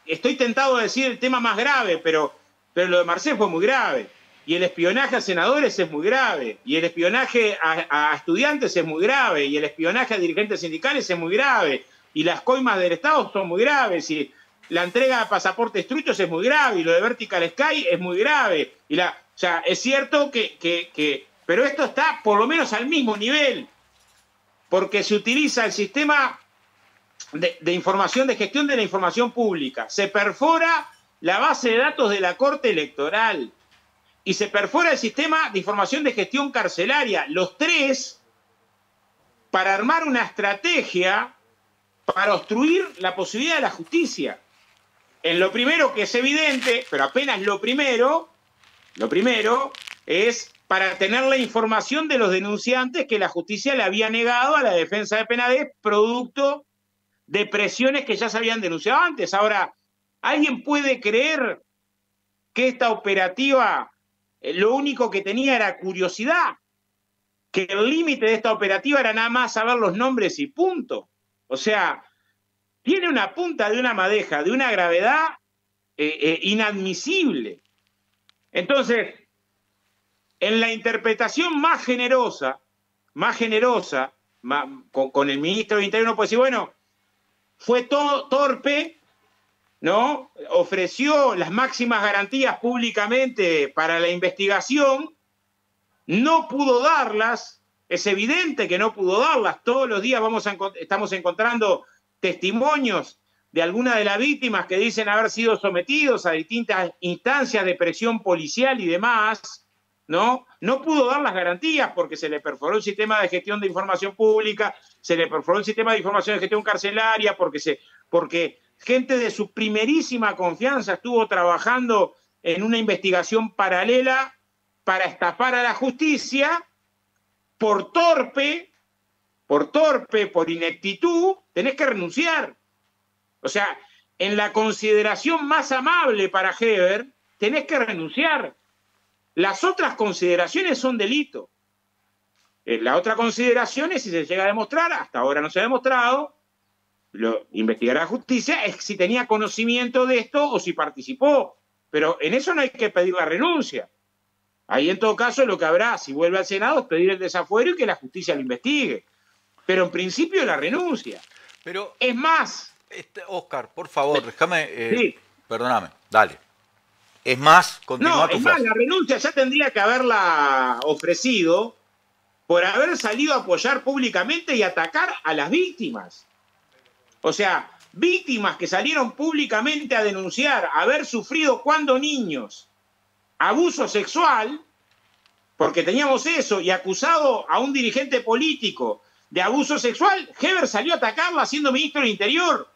Estoy tentado de decir el tema más grave, pero lo de Marcel fue muy grave. Y el espionaje a senadores es muy grave. Y el espionaje a estudiantes es muy grave. Y el espionaje a dirigentes sindicales es muy grave. Y las coimas del Estado son muy graves. Y la entrega de pasaportes truchos es muy grave. Y lo de Vertical Sky es muy grave. O sea, es cierto pero esto está por lo menos al mismo nivel. Porque se utiliza el sistema de información, de gestión de la información pública. Se perfora la base de datos de la Corte Electoral. Y se perfora el sistema de información de gestión carcelaria. Los tres, para armar una estrategia para obstruir la posibilidad de la justicia. En lo primero, que es evidente, pero apenas lo primero es para tener la información de los denunciantes que la justicia le había negado a la defensa de Penades, producto de presiones que ya se habían denunciado antes. Ahora, ¿alguien puede creer que esta operativa lo único que tenía era curiosidad? Que el límite de esta operativa era nada más saber los nombres y punto. O sea, tiene una punta de una madeja, de una gravedad inadmisible. Entonces, en la interpretación más generosa, con el ministro de Interior, uno puede decir, bueno, fue todo torpe, ¿no? Ofreció las máximas garantías públicamente para la investigación, no pudo darlas, es evidente que no pudo darlas. Todos los días estamos encontrando testimonios de algunas de las víctimas que dicen haber sido sometidos a distintas instancias de presión policial y demás, ¿no? No pudo dar las garantías porque se le perforó el sistema de gestión de información pública, se le perforó el sistema de información de gestión carcelaria, porque gente de su primerísima confianza estuvo trabajando en una investigación paralela para estafar a la justicia. Por torpe, por ineptitud, tenés que renunciar. O sea, en la consideración más amable para Heber, tenés que renunciar. Las otras consideraciones son delito. La otra consideración es si se llega a demostrar, hasta ahora no se ha demostrado, lo investigará la justicia, es si tenía conocimiento de esto o si participó. Pero en eso no hay que pedir la renuncia. Ahí en todo caso lo que habrá, si vuelve al Senado, es pedir el desafuero y que la justicia lo investigue. Pero en principio la renuncia. Pero es más... Oscar, por favor, déjame... sí. Perdóname, dale. Es más, continúa tu frase. La renuncia ya tendría que haberla ofrecido por haber salido a apoyar públicamente y atacar a las víctimas. O sea, víctimas que salieron públicamente a denunciar haber sufrido cuando niños abuso sexual, porque teníamos eso, y acusado a un dirigente político de abuso sexual, Heber salió a atacarla siendo ministro del Interior.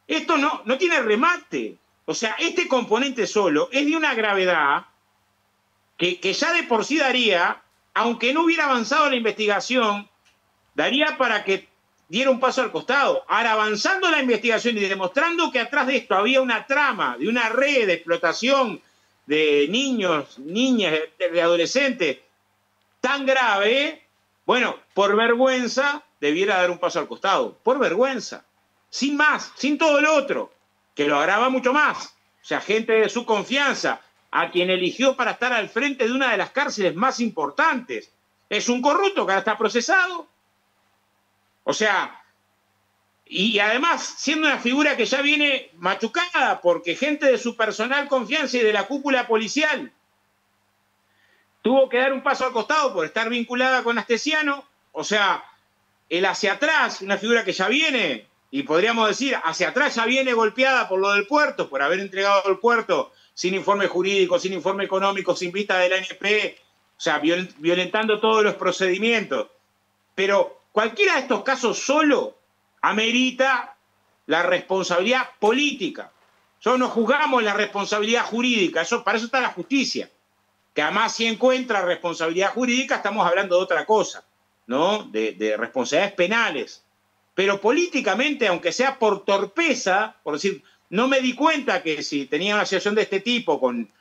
Esto no tiene remate. O sea, este componente solo es de una gravedad que ya de por sí daría, aunque no hubiera avanzado la investigación, daría para que diera un paso al costado. Ahora, avanzando la investigación y demostrando que atrás de esto había una trama, de una red de explotación de niños, niñas, de adolescentes, tan grave, Bueno, por vergüenza debiera dar un paso al costado, por vergüenza, sin más, sin todo lo otro, que lo agrava mucho más. O sea, gente de su confianza, a quien eligió para estar al frente de una de las cárceles más importantes. Es un corrupto que ahora está procesado. O sea, y además siendo una figura que ya viene machucada porque gente de su personal confianza y de la cúpula policial tuvo que dar un paso al costado por estar vinculada con Astesiano. O sea, el hacia atrás, una figura que ya viene, y podríamos decir, hacia atrás ya viene golpeada por lo del puerto, por haber entregado el puerto sin informe jurídico, sin informe económico, sin vista del ANP, o sea, violentando todos los procedimientos. Pero cualquiera de estos casos solo amerita la responsabilidad política. Nosotros no juzgamos la responsabilidad jurídica, para eso está la justicia. Que además si encuentra responsabilidad jurídica estamos hablando de otra cosa, ¿no? De responsabilidades penales. Pero políticamente, aunque sea por torpeza, por decir, no me di cuenta que si tenía una situación de este tipo con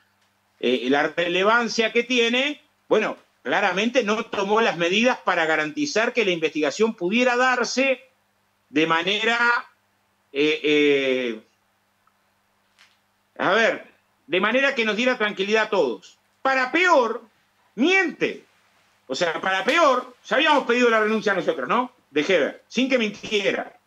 la relevancia que tiene, bueno, claramente no tomó las medidas para garantizar que la investigación pudiera darse de manera, de manera que nos diera tranquilidad a todos. Para peor, miente. O sea, para peor, ya habíamos pedido la renuncia nosotros, ¿no? De Heber, sin que mintiera.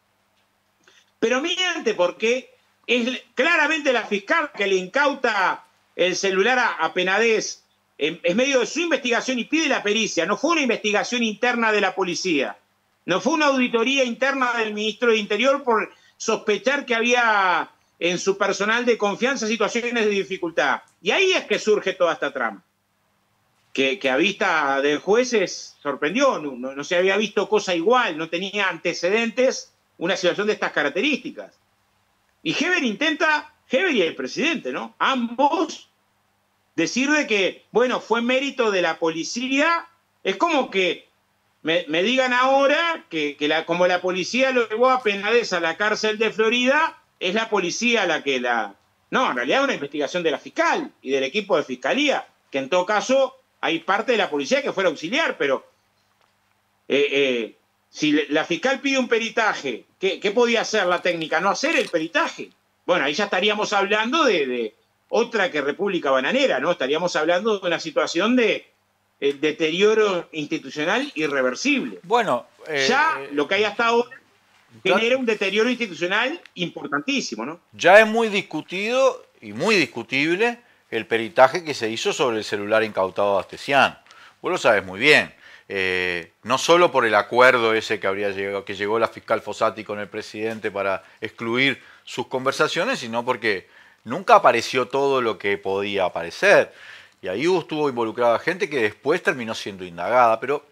Pero miente porque es claramente la fiscal que le incauta el celular a Penades en medio de su investigación y pide la pericia. No fue una investigación interna de la policía. No fue una auditoría interna del ministro de Interior por sospechar que había en su personal de confianza situaciones de dificultad. Y ahí es que surge toda esta trama. Que a vista de jueces sorprendió, no se había visto cosa igual, no tenía antecedentes una situación de estas características. Y Heber y el presidente, ¿no? Ambos decir de que, bueno, fue mérito de la policía, es como que me digan ahora que como la policía lo llevó a Penades a la cárcel de Florida, es la policía la que la... No, en realidad es una investigación de la fiscal y del equipo de fiscalía, que en todo caso hay parte de la policía que fuera auxiliar, pero si la fiscal pide un peritaje, ¿qué podía hacer la técnica? No hacer el peritaje. Bueno, ahí ya estaríamos hablando de otra que República Bananera, ¿no? Estaríamos hablando de una situación de deterioro institucional irreversible. Bueno, lo que hay hasta ahora genera un deterioro institucional importantísimo, ¿no? Ya es muy discutido y muy discutible el peritaje que se hizo sobre el celular incautado de Astesiano. Vos lo sabés muy bien. No solo por el acuerdo ese que llegó la fiscal Fossati con el presidente para excluir sus conversaciones, sino porque nunca apareció todo lo que podía aparecer. Y ahí estuvo involucrada gente que después terminó siendo indagada. Pero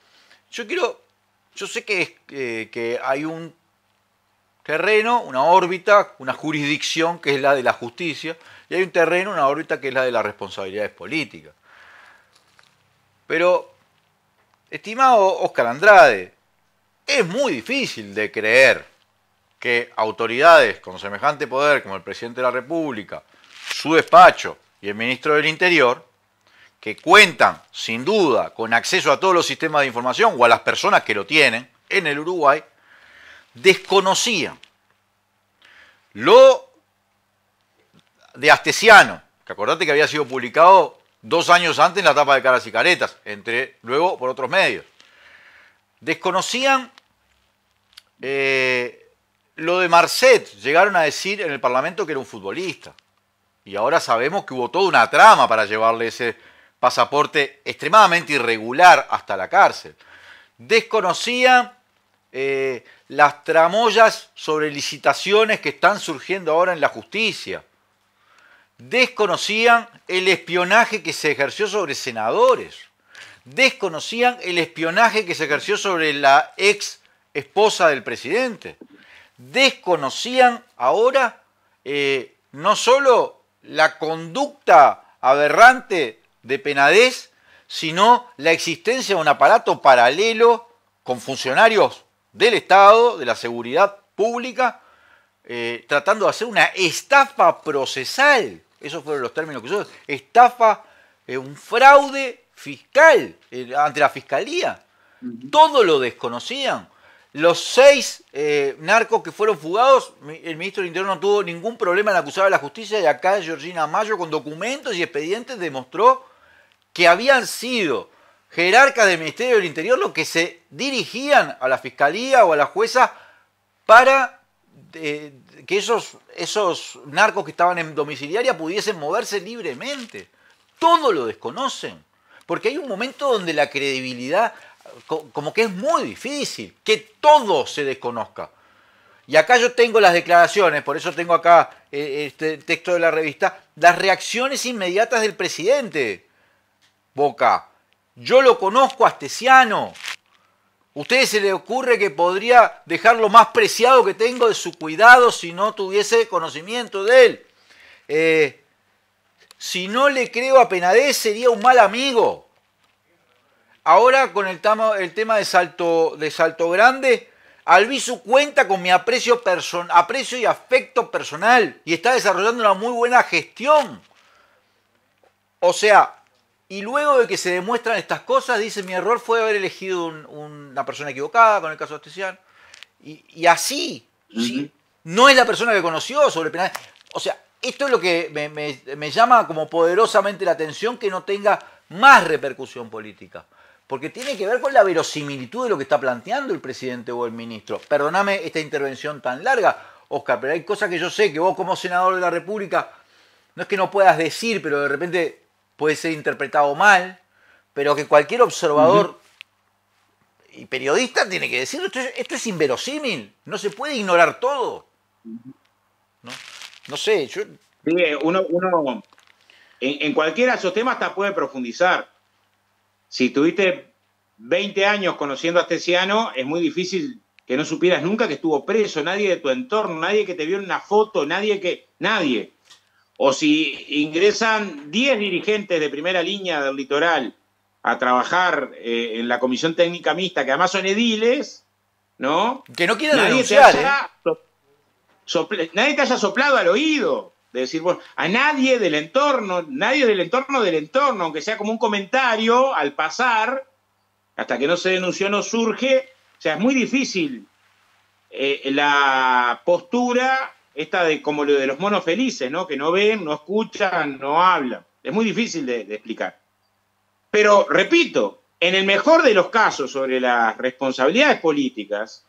yo sé que hay un terreno, una órbita, una jurisdicción que es la de la justicia, y hay un terreno, una órbita que es la de las responsabilidades políticas. Pero, estimado Óscar Andrade, es muy difícil de creer que autoridades con semejante poder como el presidente de la República, su despacho y el ministro del Interior, que cuentan sin duda con acceso a todos los sistemas de información o a las personas que lo tienen en el Uruguay, desconocían lo de Astesiano, que acordate que había sido publicado 2 años antes en la tapa de Caras y Caretas, luego por otros medios. Desconocían lo de Marcet, llegaron a decir en el Parlamento que era un futbolista. Y ahora sabemos que hubo toda una trama para llevarle ese pasaporte extremadamente irregular hasta la cárcel. Desconocían las tramoyas sobre licitaciones que están surgiendo ahora en la justicia. Desconocían el espionaje que se ejerció sobre senadores. Desconocían el espionaje que se ejerció sobre la ex esposa del presidente. Desconocían ahora no solo la conducta aberrante de Penades, sino la existencia de un aparato paralelo con funcionarios del Estado, de la seguridad pública, tratando de hacer una estafa procesal. Esos fueron los términos que usó. Estafa, un fraude fiscal ante la Fiscalía. Todo lo desconocían. Los 6 narcos que fueron fugados, el ministro del Interior no tuvo ningún problema en acusar a la justicia, y acá Georgina Mayo con documentos y expedientes demostró que habían sido jerarcas del Ministerio del Interior los que se dirigían a la Fiscalía o a la jueza para que esos narcos que estaban en domiciliaria pudiesen moverse libremente. Todo lo desconocen, porque hay un momento donde la credibilidad como que es muy difícil, que todo se desconozca. Y acá yo tengo las declaraciones, por eso tengo acá este texto de la revista, las reacciones inmediatas del presidente Boca. Yo lo conozco a Astesiano. ¿Ustedes se le ocurre que podría dejar lo más preciado que tengo de su cuidado si no tuviese conocimiento de él? Si no le creo a Penades sería un mal amigo. Ahora con el tema de Salto Grande, Albizu cuenta con mi aprecio y afecto personal y está desarrollando una muy buena gestión. O sea, y luego de que se demuestran estas cosas, dice, mi error fue haber elegido una persona equivocada con el caso de Astesiano. Y así, ¿sí? No es la persona que conoció sobre Penades. O sea, esto es lo que me llama como poderosamente la atención, que no tenga más repercusión política. Porque tiene que ver con la verosimilitud de lo que está planteando el presidente o el ministro. Perdóname esta intervención tan larga, Oscar, pero hay cosas que yo sé que vos como senador de la República, no es que no puedas decir, pero de repente puede ser interpretado mal, pero que cualquier observador y periodista tiene que decir, esto es inverosímil, no se puede ignorar todo. No sé, yo... Sí, uno en cualquiera de esos temas hasta puede profundizar. Si tuviste 20 años conociendo a Astesiano, es muy difícil que no supieras nunca que estuvo preso, nadie de tu entorno, nadie que te vio en una foto, nadie. O si ingresan 10 dirigentes de primera línea del litoral a trabajar en la comisión técnica mixta, que además son ediles, ¿no? Que no quieren denunciar, nadie te haya soplado al oído. De decir, bueno, a nadie del entorno, aunque sea como un comentario al pasar, hasta que no se denunció no surge. O sea, es muy difícil la postura esta de como lo de los monos felices, ¿no? Que no ven, no escuchan, no hablan. Es muy difícil de explicar. Pero, repito, en el mejor de los casos sobre las responsabilidades políticas,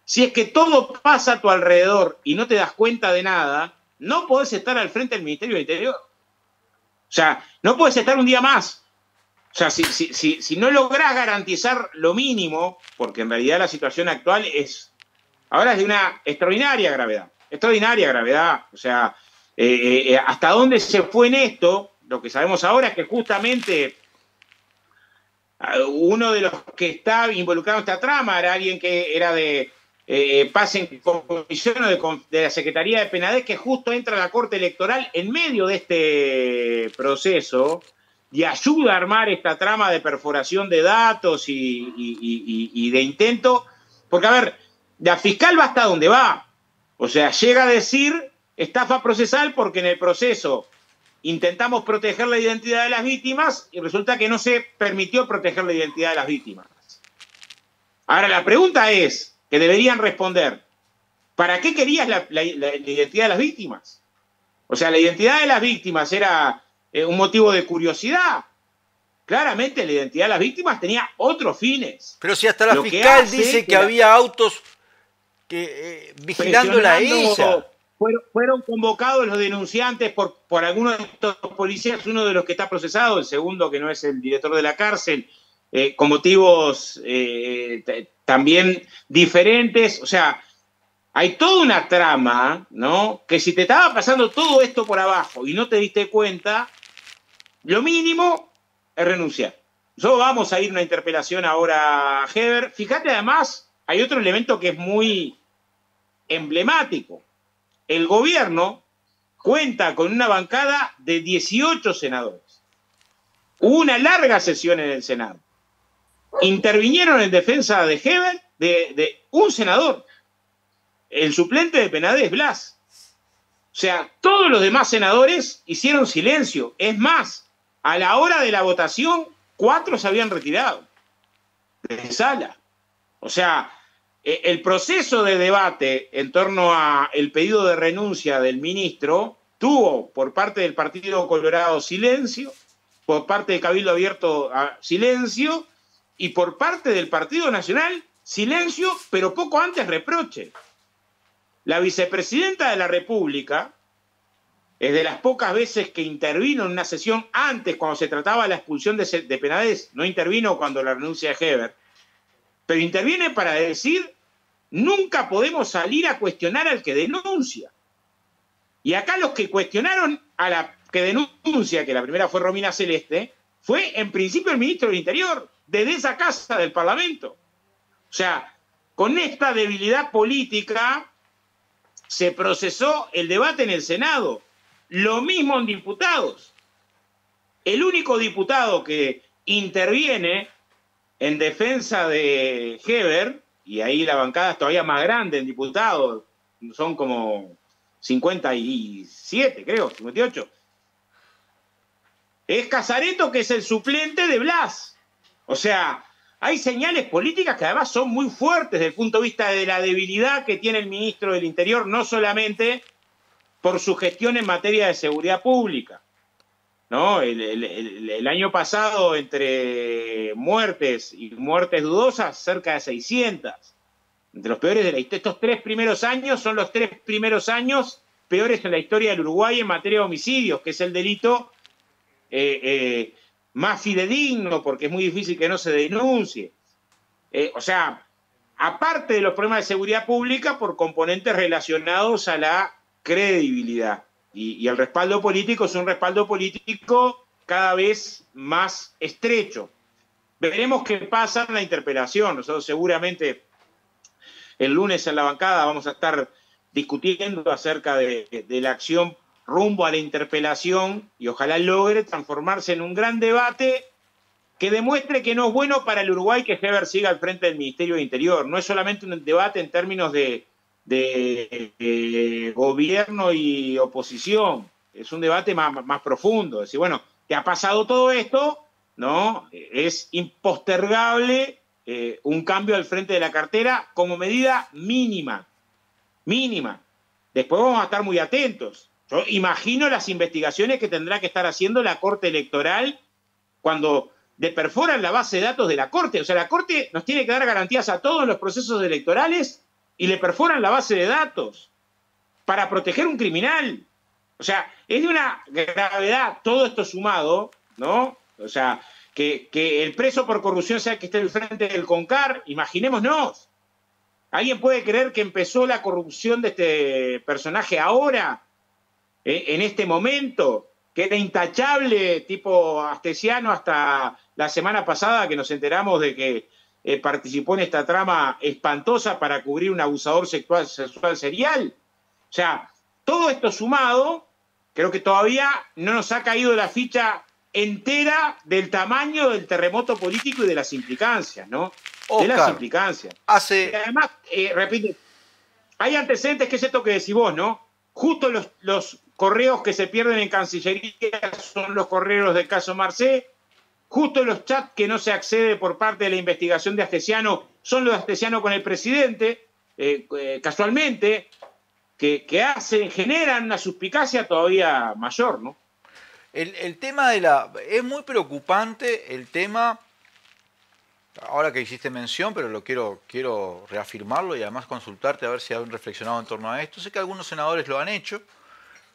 si es que todo pasa a tu alrededor y no te das cuenta de nada, no podés estar al frente del Ministerio del Interior. O sea, no podés estar un día más. O sea, si no lográs garantizar lo mínimo, porque en realidad la situación actual ahora es de una extraordinaria gravedad. O sea, hasta dónde se fue en esto, lo que sabemos ahora es que justamente uno de los que está involucrado en esta trama era alguien que era de pase en comisión de la Secretaría de Penades, que justo entra a la Corte Electoral en medio de este proceso y ayuda a armar esta trama de perforación de datos y de intento. Porque, a ver, la fiscal va hasta donde va. O sea, llega a decir estafa procesal porque en el proceso intentamos proteger la identidad de las víctimas y resulta que no se permitió proteger la identidad de las víctimas. Ahora, la pregunta es, que deberían responder, ¿para qué querías la identidad de las víctimas? O sea, la identidad de las víctimas era un motivo de curiosidad. Claramente la identidad de las víctimas tenía otros fines. Pero si hasta la fiscal dice que había autos vigilándola a ella. Fueron convocados los denunciantes por algunos de estos policías, uno de los que está procesado, el segundo que no es el director de la cárcel, con motivos también diferentes. O sea, hay toda una trama, ¿no? Que si te estaba pasando todo esto por abajo y no te diste cuenta, lo mínimo es renunciar. Nosotros vamos a ir a una interpelación ahora a Heber. Fíjate, además, hay otro elemento que es muy emblemático. El gobierno cuenta con una bancada de 18 senadores. Hubo una larga sesión en el Senado. Intervinieron en defensa de Heber de un senador, el suplente de Penades, Blas. O sea, todos los demás senadores hicieron silencio. Es más, a la hora de la votación, 4 se habían retirado. de sala. O sea, el proceso de debate en torno al pedido de renuncia del ministro tuvo por parte del Partido Colorado silencio, por parte de Cabildo Abierto silencio, y por parte del Partido Nacional silencio, pero poco antes reproche. La vicepresidenta de la República es de las pocas veces que intervino en una sesión antes, cuando se trataba de la expulsión de Penades, no intervino cuando la renuncia de Heber, pero interviene para decir, nunca podemos salir a cuestionar al que denuncia. Y acá los que cuestionaron a la que denuncia, que la primera fue Romina Celeste, fue en principio el ministro del Interior, desde esa casa del Parlamento. O sea, con esta debilidad política se procesó el debate en el Senado. Lo mismo en diputados. El único diputado que interviene en defensa de Heber, y ahí la bancada es todavía más grande en diputados, son como 57, creo, 58, es Casareto, que es el suplente de Blas. O sea, hay señales políticas que además son muy fuertes desde el punto de vista de la debilidad que tiene el ministro del Interior, no solamente por su gestión en materia de seguridad pública, ¿no? El año pasado, entre muertes y muertes dudosas, cerca de 600. Entre los peores de la historia. Estos 3 primeros años son los 3 primeros años peores en la historia del Uruguay en materia de homicidios, que es el delito más fidedigno, porque es muy difícil que no se denuncie. O sea, aparte de los problemas de seguridad pública, por componentes relacionados a la credibilidad. Y el respaldo político es un respaldo político cada vez más estrecho. Veremos qué pasa en la interpelación. Nosotros seguramente el lunes en la bancada vamos a estar discutiendo acerca de la acción rumbo a la interpelación y ojalá logre transformarse en un gran debate que demuestre que no es bueno para el Uruguay que Heber siga al frente del Ministerio de Interior. No es solamente un debate en términos de gobierno y oposición, es un debate más profundo. Es decir, bueno, que ha pasado todo esto, ¿no? Es impostergable un cambio al frente de la cartera como medida mínima. Después vamos a estar muy atentos. Yo imagino las investigaciones que tendrá que estar haciendo la Corte Electoral cuando perforan la base de datos de la Corte. O sea, la Corte nos tiene que dar garantías a todos los procesos electorales y le perforan la base de datos para proteger un criminal. O sea, es de una gravedad todo esto sumado, ¿no? O sea, que el preso por corrupción sea que esté al frente del CONCAR, imaginémonos. ¿Alguien puede creer que empezó la corrupción de este personaje ahora, en este momento, que era intachable, tipo Astesiano, hasta la semana pasada que nos enteramos de que participó en esta trama espantosa para cubrir un abusador sexual serial? O sea, todo esto sumado, creo que todavía no nos ha caído la ficha entera del tamaño del terremoto político y de las implicancias, ¿no? Oscar, de las implicancias. Y además, repite, hay antecedentes, que es esto que decís vos, ¿no? Justo los correos que se pierden en Cancillería son los correos del caso Marcé. Justo los chats que no se accede por parte de la investigación de Astesiano son los de Astesiano con el presidente, casualmente, que generan una suspicacia todavía mayor, ¿no? El tema es muy preocupante el tema, ahora que hiciste mención, pero lo quiero reafirmarlo y además consultarte a ver si han reflexionado en torno a esto. Sé que algunos senadores lo han hecho,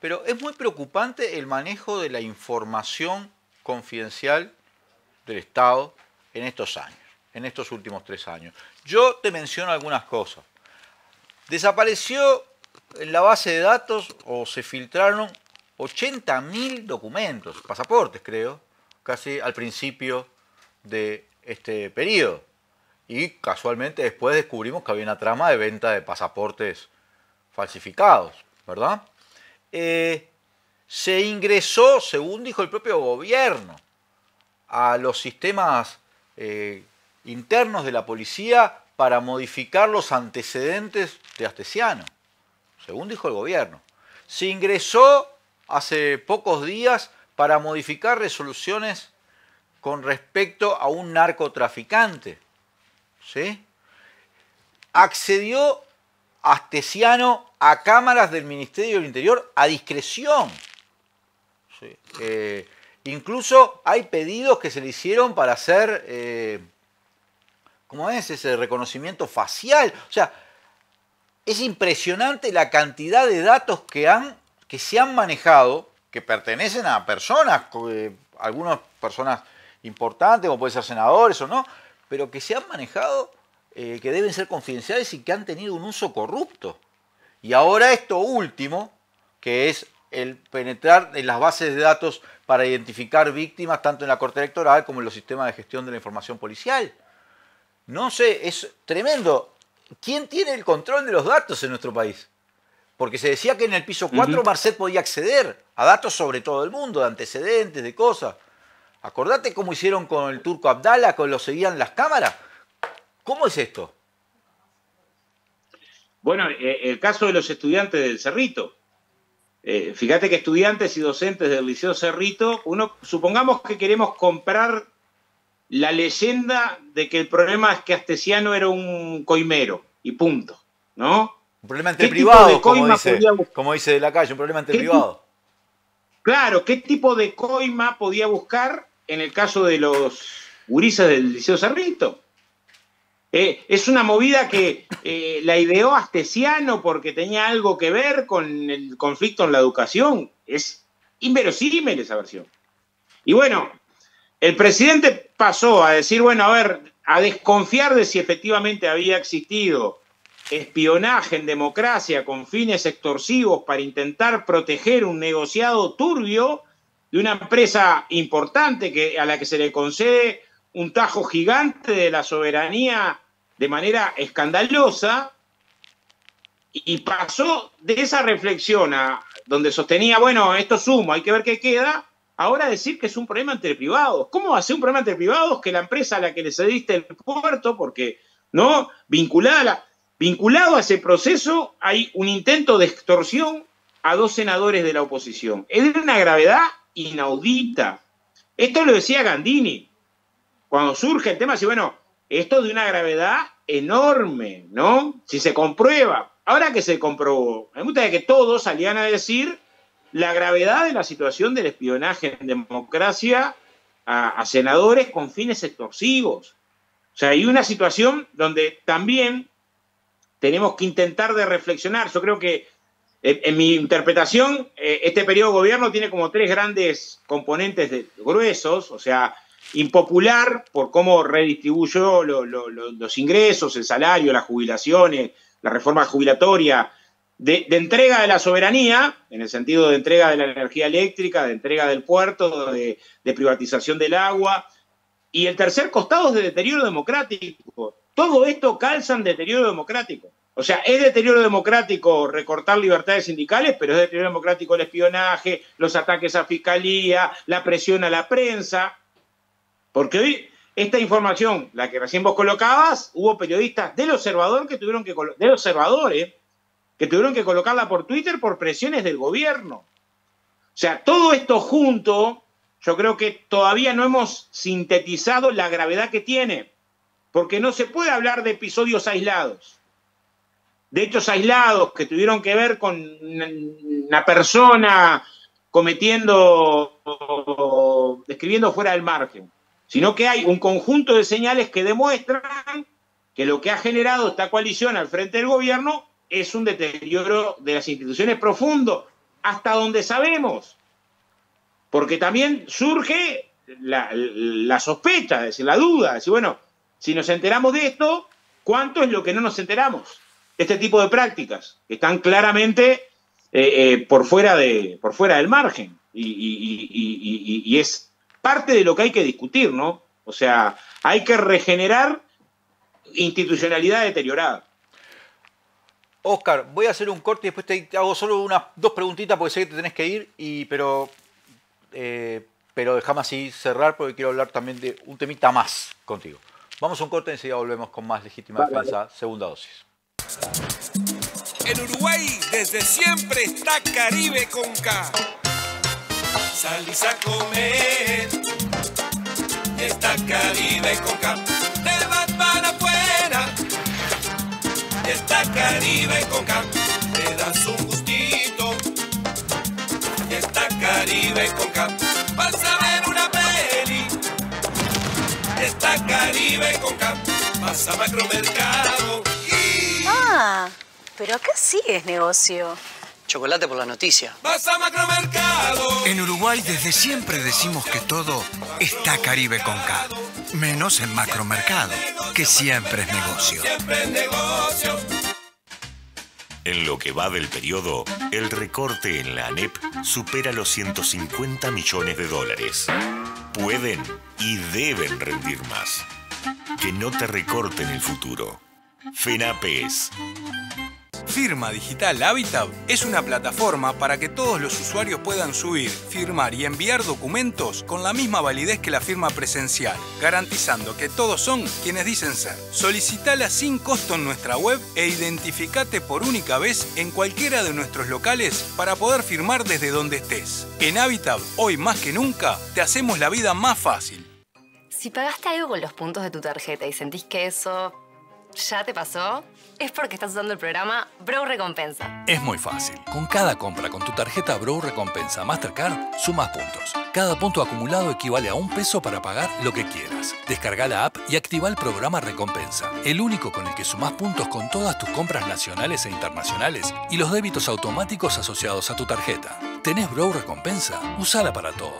pero es muy preocupante el manejo de la información confidencial del Estado en estos años, en estos últimos 3 años. Yo te menciono algunas cosas. Desapareció en la base de datos o se filtraron 80.000 documentos, pasaportes creo, casi al principio de este periodo. Y casualmente después descubrimos que había una trama de venta de pasaportes falsificados, ¿verdad? Se ingresó, según dijo el propio gobierno, a los sistemas internos de la policía para modificar los antecedentes de Astesiano, según dijo el gobierno. Se ingresó hace pocos días para modificar resoluciones con respecto a un narcotraficante, ¿sí? Accedió Astesiano a cámaras del Ministerio del Interior a discreción. ¿Sí? Incluso hay pedidos que se le hicieron para hacer, ¿cómo es? Ese reconocimiento facial. O sea, es impresionante la cantidad de datos que se han manejado, que pertenecen a personas, algunas personas importantes, como pueden ser senadores o no, pero que se han manejado, que deben ser confidenciales y que han tenido un uso corrupto. Y ahora esto último, que es el penetrar en las bases de datos para identificar víctimas, tanto en la Corte Electoral como en los sistemas de gestión de la información policial. No sé, es tremendo. ¿Quién tiene el control de los datos en nuestro país? Porque se decía que en el piso 4 Marcet podía acceder a datos sobre todo el mundo, de antecedentes, de cosas. Acordate cómo hicieron con el turco Abdala, que lo seguían las cámaras. ¿Cómo es esto? Bueno, el caso de los estudiantes del Cerrito. Fíjate que estudiantes y docentes del Liceo Cerrito, supongamos que queremos comprar la leyenda de que el problema es que Astesiano era un coimero, y punto, ¿no? Un problema entre privados, como dice De la Calle, un problema entre privados. Claro, ¿qué tipo de coima podía buscar en el caso de los gurises del Liceo Cerrito? Es una movida que la ideó Astesiano porque tenía algo que ver con el conflicto en la educación. Es inverosímil esa versión. Y bueno, el presidente pasó a decir, bueno, a ver, a desconfiar de si efectivamente había existido espionaje en democracia con fines extorsivos para intentar proteger un negociado turbio de una empresa importante a la que se le concede un tajo gigante de la soberanía de manera escandalosa, y pasó de esa reflexión a donde sostenía, bueno, esto es humo, hay que ver qué queda, ahora decir que es un problema entre privados. ¿Cómo va a ser un problema entre privados que la empresa a la que le cediste el puerto, porque no vinculado a ese proceso hay un intento de extorsión a 2 senadores de la oposición? Es de una gravedad inaudita. Esto lo decía Gandini. Cuando surge el tema, dice, bueno, esto es de una gravedad enorme, ¿no? Si se comprueba. Ahora que se comprobó, me gusta que todos salían a decir la gravedad de la situación del espionaje en democracia a senadores con fines extorsivos. O sea, hay una situación donde también tenemos que intentar de reflexionar. Yo creo que en mi interpretación, este periodo de gobierno tiene como 3 grandes componentes gruesos, o sea, impopular por cómo redistribuyó los ingresos, el salario, las jubilaciones, la reforma jubilatoria, de entrega de la soberanía, en el sentido de entrega de la energía eléctrica, de entrega del puerto, de privatización del agua, y el tercer costado es de deterioro democrático. Todo esto calza en deterioro democrático. O sea, es deterioro democrático recortar libertades sindicales, pero es deterioro democrático el espionaje, los ataques a fiscalía, la presión a la prensa. Porque hoy, esta información, la que recién vos colocabas, hubo periodistas del Observador que tuvieron que colocarla por Twitter por presiones del gobierno. O sea, todo esto junto, yo creo que todavía no hemos sintetizado la gravedad que tiene, porque no se puede hablar de episodios aislados, de hechos aislados que tuvieron que ver con una persona escribiendo fuera del margen, sino que hay un conjunto de señales que demuestran que lo que ha generado esta coalición al frente del gobierno es un deterioro de las instituciones profundo, hasta donde sabemos. Porque también surge la sospecha, es decir, la duda, es decir, bueno, si nos enteramos de esto, ¿cuánto es lo que no nos enteramos? Este tipo de prácticas que están claramente por fuera del margen. Y es parte de lo que hay que discutir, ¿no? O sea, hay que regenerar institucionalidad deteriorada. Oscar, voy a hacer un corte y después te hago solo 2 preguntitas porque sé que te tenés que ir, pero déjame así cerrar porque quiero hablar también de un temita más contigo. Vamos a un corte y enseguida volvemos con más Legítima Defensa, segunda dosis. En Uruguay desde siempre está Caribe con K. Salís a comer y está Caribe con K. Te vas para afuera Caribe con K. Te das un gustito y está Caribe con K. Vas a ver una peli, está Caribe con K. Vas a Macromercado y... Ah, pero acá sí es negocio. Chocolate por la noticia. Vas a Macromercado. En Uruguay desde siempre decimos que todo está Caribe con K. Menos en Macromercado, que siempre es negocio. Siempre es negocio. En lo que va del periodo, el recorte en la ANEP supera los 150 millones de dólares. Pueden y deben rendir más. Que no te recorten el futuro. FENAPES. Firma Digital Habitat es una plataforma para que todos los usuarios puedan subir, firmar y enviar documentos con la misma validez que la firma presencial, garantizando que todos son quienes dicen ser. Solicitala sin costo en nuestra web e identificate por única vez en cualquiera de nuestros locales para poder firmar desde donde estés. En Habitat, hoy más que nunca, te hacemos la vida más fácil. Si pagaste algo con los puntos de tu tarjeta y sentís que eso ya te pasó, es porque estás usando el programa Bro Recompensa. Es muy fácil. Con cada compra con tu tarjeta Bro Recompensa Mastercard, sumas puntos. Cada punto acumulado equivale a $1 para pagar lo que quieras. Descarga la app y activa el programa Recompensa, el único con el que sumás puntos con todas tus compras nacionales e internacionales y los débitos automáticos asociados a tu tarjeta. ¿Tenés Bro Recompensa? Usala para todo.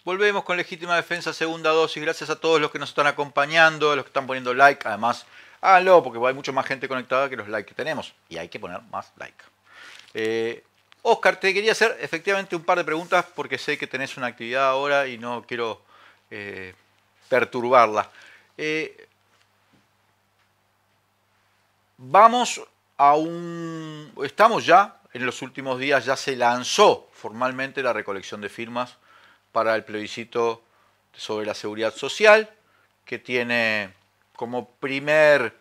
Volvemos con Legítima Defensa, segunda dosis. Gracias a todos los que nos están acompañando, a los que están poniendo like. Además, háganlo porque hay mucha más gente conectada que los likes que tenemos. Y hay que poner más like. Oscar, te quería hacer efectivamente un par de preguntas porque sé que tenés una actividad ahora y no quiero perturbarla. Estamos ya, en los últimos días ya se lanzó formalmente la recolección de firmas para el plebiscito sobre la seguridad social, que tiene como primer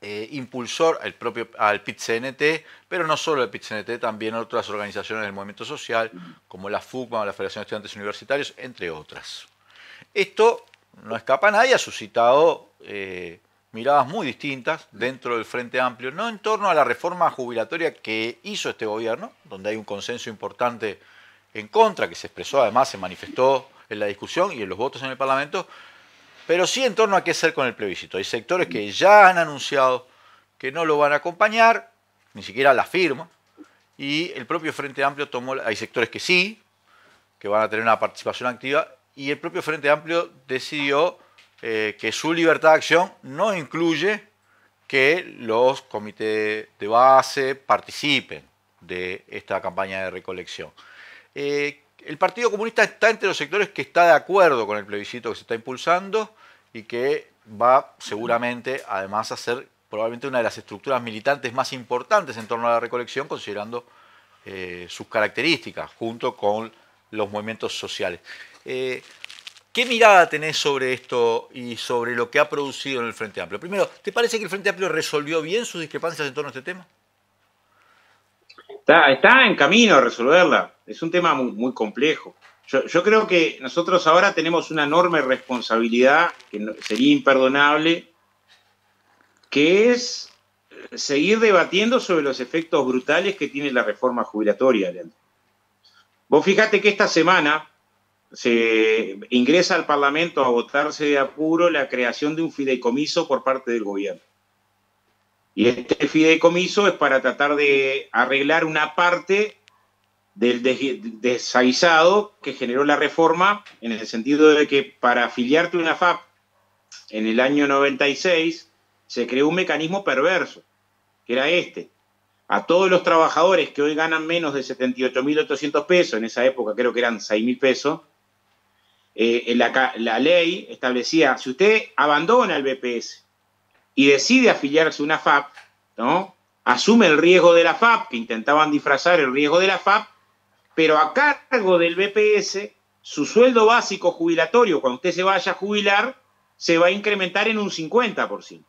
impulsor al PIT-CNT, pero no solo el PIT-CNT, también otras organizaciones del movimiento social, como la FUCMA, la Federación de Estudiantes Universitarios, entre otras. Esto no escapa a nadie, ha suscitado miradas muy distintas dentro del Frente Amplio, no en torno a la reforma jubilatoria que hizo este gobierno, donde hay un consenso importante en contra, que se expresó además, se manifestó en la discusión y en los votos en el Parlamento, pero sí en torno a qué hacer con el plebiscito. Hay sectores que ya han anunciado que no lo van a acompañar, ni siquiera la firma, y el propio Frente Amplio hay sectores que sí, que van a tener una participación activa, y el propio Frente Amplio decidió que su libertad de acción no incluye que los comités de base participen de esta campaña de recolección. El Partido Comunista está entre los sectores que está de acuerdo con el plebiscito que se está impulsando y que va seguramente además a ser probablemente una de las estructuras militantes más importantes en torno a la recolección, considerando sus características, junto con los movimientos sociales. ¿Qué mirada tenés sobre esto y sobre lo que ha producido en el Frente Amplio? Primero, ¿te parece que el Frente Amplio resolvió bien sus discrepancias en torno a este tema? Está en camino a resolverla. Es un tema muy complejo. Yo creo que nosotros ahora tenemos una enorme responsabilidad que sería imperdonable, que es seguir debatiendo sobre los efectos brutales que tiene la reforma jubilatoria, Leandro. Vos fíjate que esta semana se ingresa al Parlamento a votarse de apuro la creación de un fideicomiso por parte del gobierno. Y este fideicomiso es para tratar de arreglar una parte del desaguisado que generó la reforma, en el sentido de que para afiliarte a una FAP en el año 96 se creó un mecanismo perverso, que era este. A todos los trabajadores que hoy ganan menos de 78.800 pesos, en esa época creo que eran 6.000 pesos, la ley establecía, si usted abandona el BPS y decide afiliarse a una FAP, ¿no?, asume el riesgo de la FAP, que intentaban disfrazar el riesgo de la FAP, pero a cargo del BPS, su sueldo básico jubilatorio, cuando usted se vaya a jubilar, se va a incrementar en un 50%.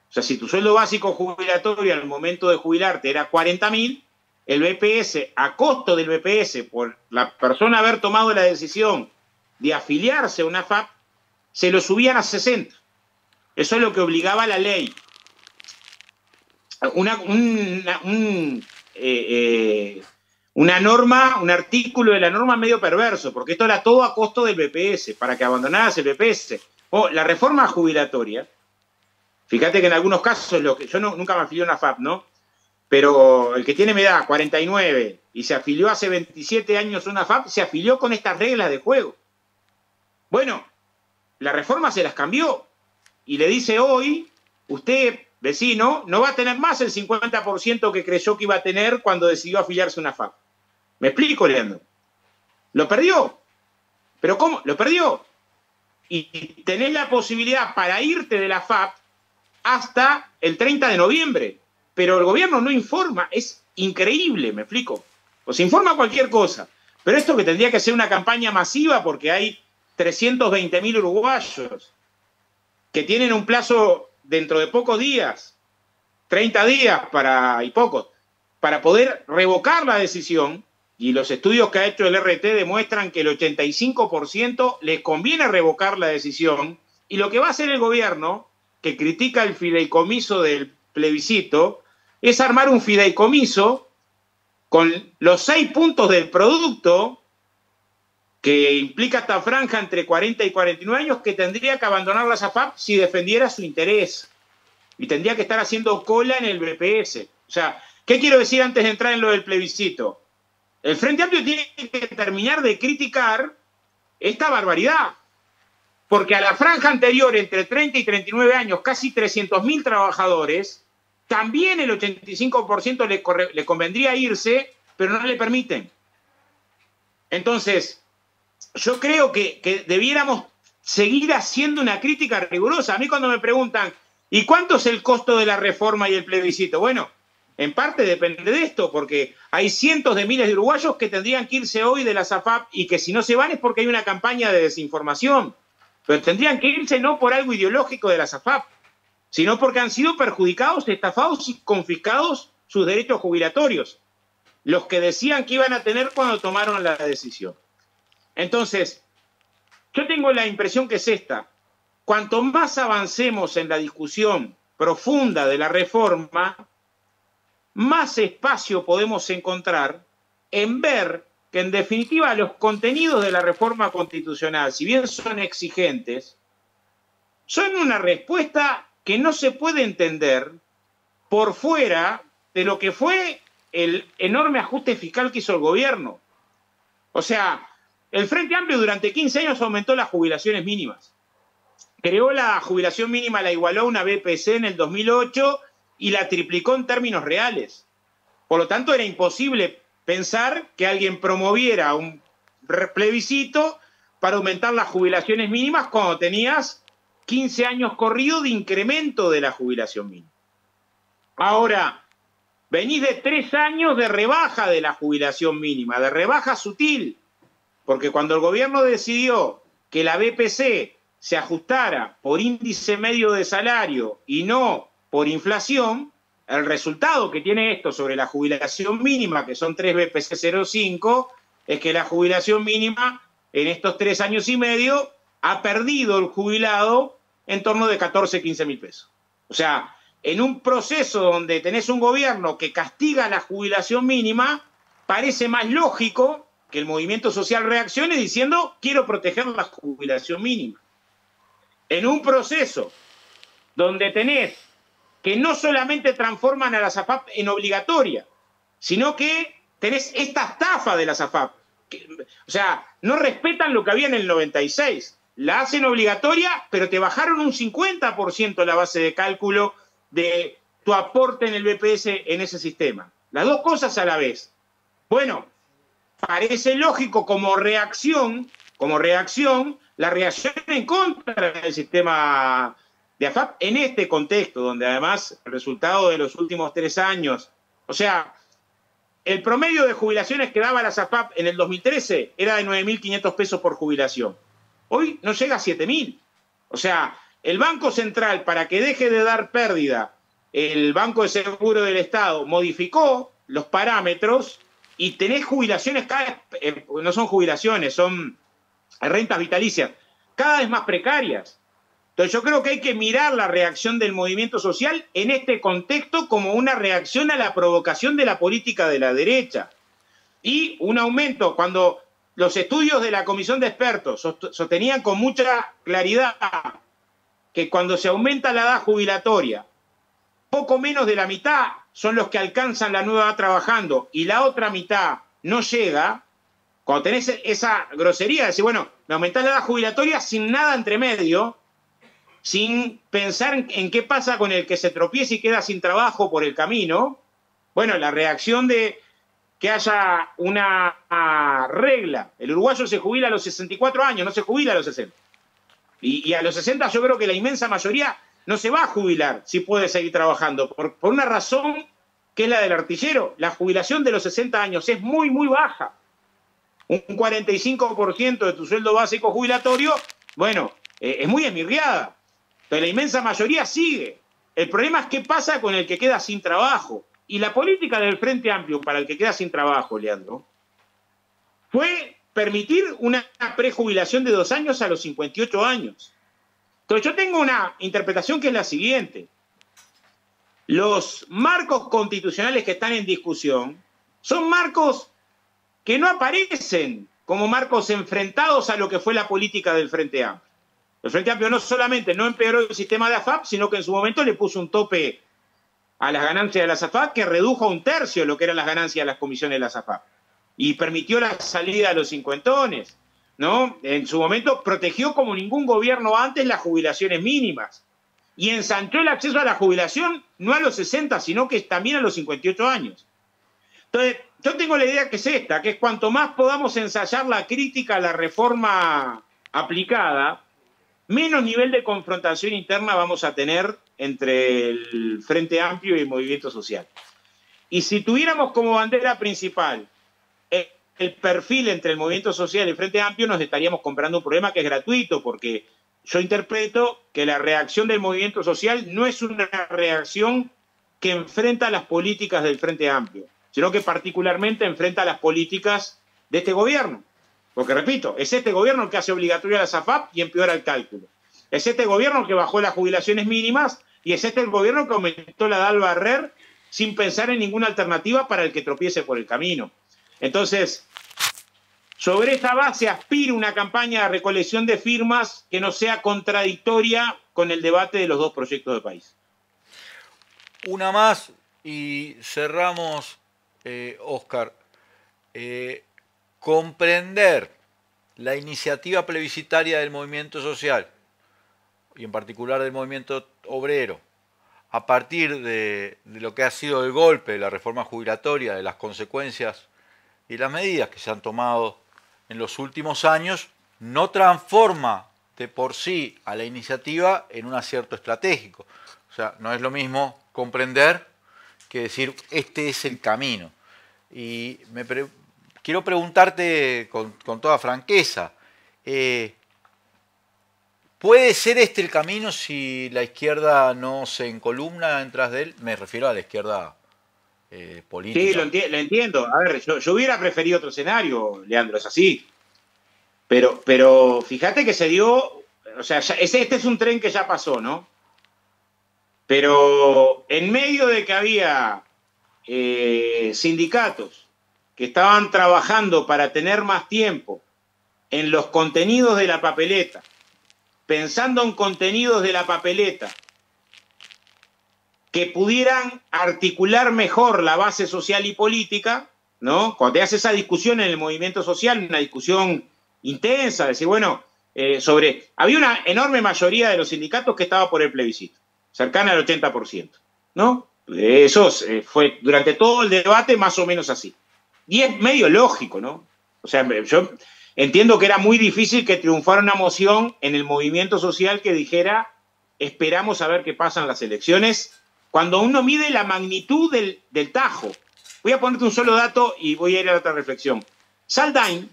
O sea, si tu sueldo básico jubilatorio al momento de jubilarte era 40.000, el BPS, a costo del BPS, por la persona haber tomado la decisión de afiliarse a una FAP, se lo subían a 60. Eso es lo que obligaba la ley. Una norma, un artículo de la norma medio perverso, porque esto era todo a costo del BPS, para que abandonaras el BPS. La reforma jubilatoria, fíjate que en algunos casos, yo nunca me afilié a una FAP, ¿no? Pero el que tiene mi edad, 49, y se afilió hace 27 años a una FAP, se afilió con estas reglas de juego. Bueno, la reforma se las cambió y le dice hoy, usted, vecino, no va a tener más el 50% que creyó que iba a tener cuando decidió afiliarse a una FAP. ¿Me explico, Leandro? Lo perdió. ¿Pero cómo? Lo perdió. Y tenés la posibilidad para irte de la FAP hasta el 30 de noviembre. Pero el gobierno no informa. Es increíble, ¿me explico? O se informa cualquier cosa. Pero esto que tendría que ser una campaña masiva porque hay 320.000 uruguayos que tienen un plazo dentro de pocos días, 30 días para poder revocar la decisión, y los estudios que ha hecho el RT demuestran que el 85% les conviene revocar la decisión, y lo que va a hacer el gobierno, que critica el fideicomiso del plebiscito, es armar un fideicomiso con los 6 puntos del producto que implica esta franja entre 40 y 49 años, que tendría que abandonar la SAFAP si defendiera su interés. Y tendría que estar haciendo cola en el BPS. O sea, ¿qué quiero decir antes de entrar en lo del plebiscito? El Frente Amplio tiene que terminar de criticar esta barbaridad. Porque a la franja anterior, entre 30 y 39 años, casi 300.000 trabajadores, también el 85% le convendría irse, pero no le permiten. Entonces, yo creo que debiéramos seguir haciendo una crítica rigurosa. A mí cuando me preguntan, ¿y cuánto es el costo de la reforma y el plebiscito? Bueno, en parte depende de esto, porque hay cientos de miles de uruguayos que tendrían que irse hoy de la SAFAP y que si no se van es porque hay una campaña de desinformación. Pero tendrían que irse no por algo ideológico de la SAFAP, sino porque han sido perjudicados, estafados y confiscados sus derechos jubilatorios, los que decían que iban a tener cuando tomaron la decisión. Entonces, yo tengo la impresión que es esta. Cuanto más avancemos en la discusión profunda de la reforma, más espacio podemos encontrar en ver que, en definitiva, los contenidos de la reforma constitucional, si bien son exigentes, son una respuesta que no se puede entender por fuera de lo que fue el enorme ajuste fiscal que hizo el gobierno. O sea, el Frente Amplio durante 15 años aumentó las jubilaciones mínimas. Creó la jubilación mínima, la igualó a una BPC en el 2008 y la triplicó en términos reales. Por lo tanto, era imposible pensar que alguien promoviera un plebiscito para aumentar las jubilaciones mínimas cuando tenías 15 años corridos de incremento de la jubilación mínima. Ahora, Venís de 3 años de rebaja de la jubilación mínima, de rebaja sutil, porque cuando el gobierno decidió que la BPC se ajustara por índice medio de salario y no por inflación, el resultado que tiene esto sobre la jubilación mínima, que son 3 BPC 0,5, es que la jubilación mínima en estos 3 años y medio ha perdido el jubilado en torno de 14, 15 mil pesos. O sea, en un proceso donde tenés un gobierno que castiga la jubilación mínima, parece más lógico que el movimiento social reaccione diciendo quiero proteger la jubilación mínima. En un proceso donde tenés que no solamente transforman a las AFAP en obligatoria, sino que tenés esta estafa de las AFAP. O sea, no respetan lo que había en el 96. La hacen obligatoria, pero te bajaron un 50% la base de cálculo de tu aporte en el BPS en ese sistema. Las dos cosas a la vez. Bueno, parece lógico como reacción, la reacción en contra del sistema de AFAP en este contexto, donde además el resultado de los últimos 3 años, o sea, el promedio de jubilaciones que daba las AFAP en el 2013 era de 9.500 pesos por jubilación. Hoy no llega a 7.000. O sea, el Banco Central, para que deje de dar pérdida, el Banco de Seguro del Estado modificó los parámetros y tenés jubilaciones no son jubilaciones, son rentas vitalicias, cada vez más precarias. Entonces yo creo que hay que mirar la reacción del movimiento social en este contexto como una reacción a la provocación de la política de la derecha. Y un aumento, cuando los estudios de la Comisión de Expertos sostenían con mucha claridad que cuando se aumenta la edad jubilatoria, poco menos de la mitad son los que alcanzan la nueva edad trabajando y la otra mitad no llega, cuando tenés esa grosería de decir, bueno, me aumentás la edad jubilatoria sin nada entre medio, sin pensar en qué pasa con el que se tropieza y queda sin trabajo por el camino, bueno, la reacción de que haya una regla. El uruguayo se jubila a los 64 años, no se jubila a los 60. Y a los 60 yo creo que la inmensa mayoría no se va a jubilar si puede seguir trabajando, por una razón que es la del artillero. La jubilación de los 60 años es muy, muy baja. Un 45% de tu sueldo básico jubilatorio, bueno, es muy esmirriada. Pero la inmensa mayoría sigue. El problema es qué pasa con el que queda sin trabajo. Y la política del Frente Amplio para el que queda sin trabajo, Leandro, fue permitir una prejubilación de 2 años a los 58 años. Entonces yo tengo una interpretación que es la siguiente. Los marcos constitucionales que están en discusión son marcos que no aparecen como marcos enfrentados a lo que fue la política del Frente Amplio. El Frente Amplio no solamente no empeoró el sistema de AFAP, sino que en su momento le puso un tope a las ganancias de las AFAP que redujo a 1/3 lo que eran las ganancias de las comisiones de las AFAP. Y permitió la salida a los cincuentones, ¿no? En su momento protegió como ningún gobierno antes las jubilaciones mínimas. Y ensanchó el acceso a la jubilación no a los 60, sino que también a los 58 años. Entonces, yo tengo la idea que es esta, que es cuanto más podamos ensayar la crítica a la reforma aplicada, menos nivel de confrontación interna vamos a tener entre el Frente Amplio y el movimiento social. Y si tuviéramos como bandera principal el perfil entre el movimiento social y el Frente Amplio, nos estaríamos comprando un problema que es gratuito, porque yo interpreto que la reacción del movimiento social no es una reacción que enfrenta las políticas del Frente Amplio, sino que particularmente enfrenta las políticas de este gobierno. Porque, repito, es este gobierno el que hace obligatoria la AFAP y empeora el cálculo. Es este gobierno que bajó las jubilaciones mínimas y es este el gobierno que aumentó la edad al barrer sin pensar en ninguna alternativa para el que tropiece por el camino. Entonces, sobre esta base aspiro una campaña de recolección de firmas que no sea contradictoria con el debate de los dos proyectos de país. Una más y cerramos, Óscar. Comprender la iniciativa plebiscitaria del movimiento social y en particular del movimiento obrero a partir de lo que ha sido el golpe de la reforma jubilatoria, de las consecuencias y las medidas que se han tomado en los últimos años, no transforma de por sí a la iniciativa en un acierto estratégico. O sea, no es lo mismo comprender que decir, este es el camino. Y quiero preguntarte con toda franqueza, ¿puede ser este el camino si la izquierda no se encolumna detrás de él? Me refiero a la izquierda política. Sí, lo entiendo. A ver, yo hubiera preferido otro escenario, Leandro, es así. Pero fíjate que se dio, o sea, este es un tren que ya pasó, ¿no? Pero en medio de que había sindicatos que estaban trabajando para tener más tiempo en los contenidos de la papeleta, pensando en contenidos de la papeleta que pudieran articular mejor la base social y política, ¿no? Cuando te haces esa discusión en el movimiento social, una discusión intensa, decir, bueno, había una enorme mayoría de los sindicatos que estaba por el plebiscito, cercana al 80%, ¿no? Eso fue durante todo el debate más o menos así. Y es medio lógico, ¿no? O sea, yo entiendo que era muy difícil que triunfara una moción en el movimiento social que dijera, esperamos a ver qué pasan las elecciones, cuando uno mide la magnitud del tajo. Voy a ponerte un solo dato y voy a ir a otra reflexión. Saldain,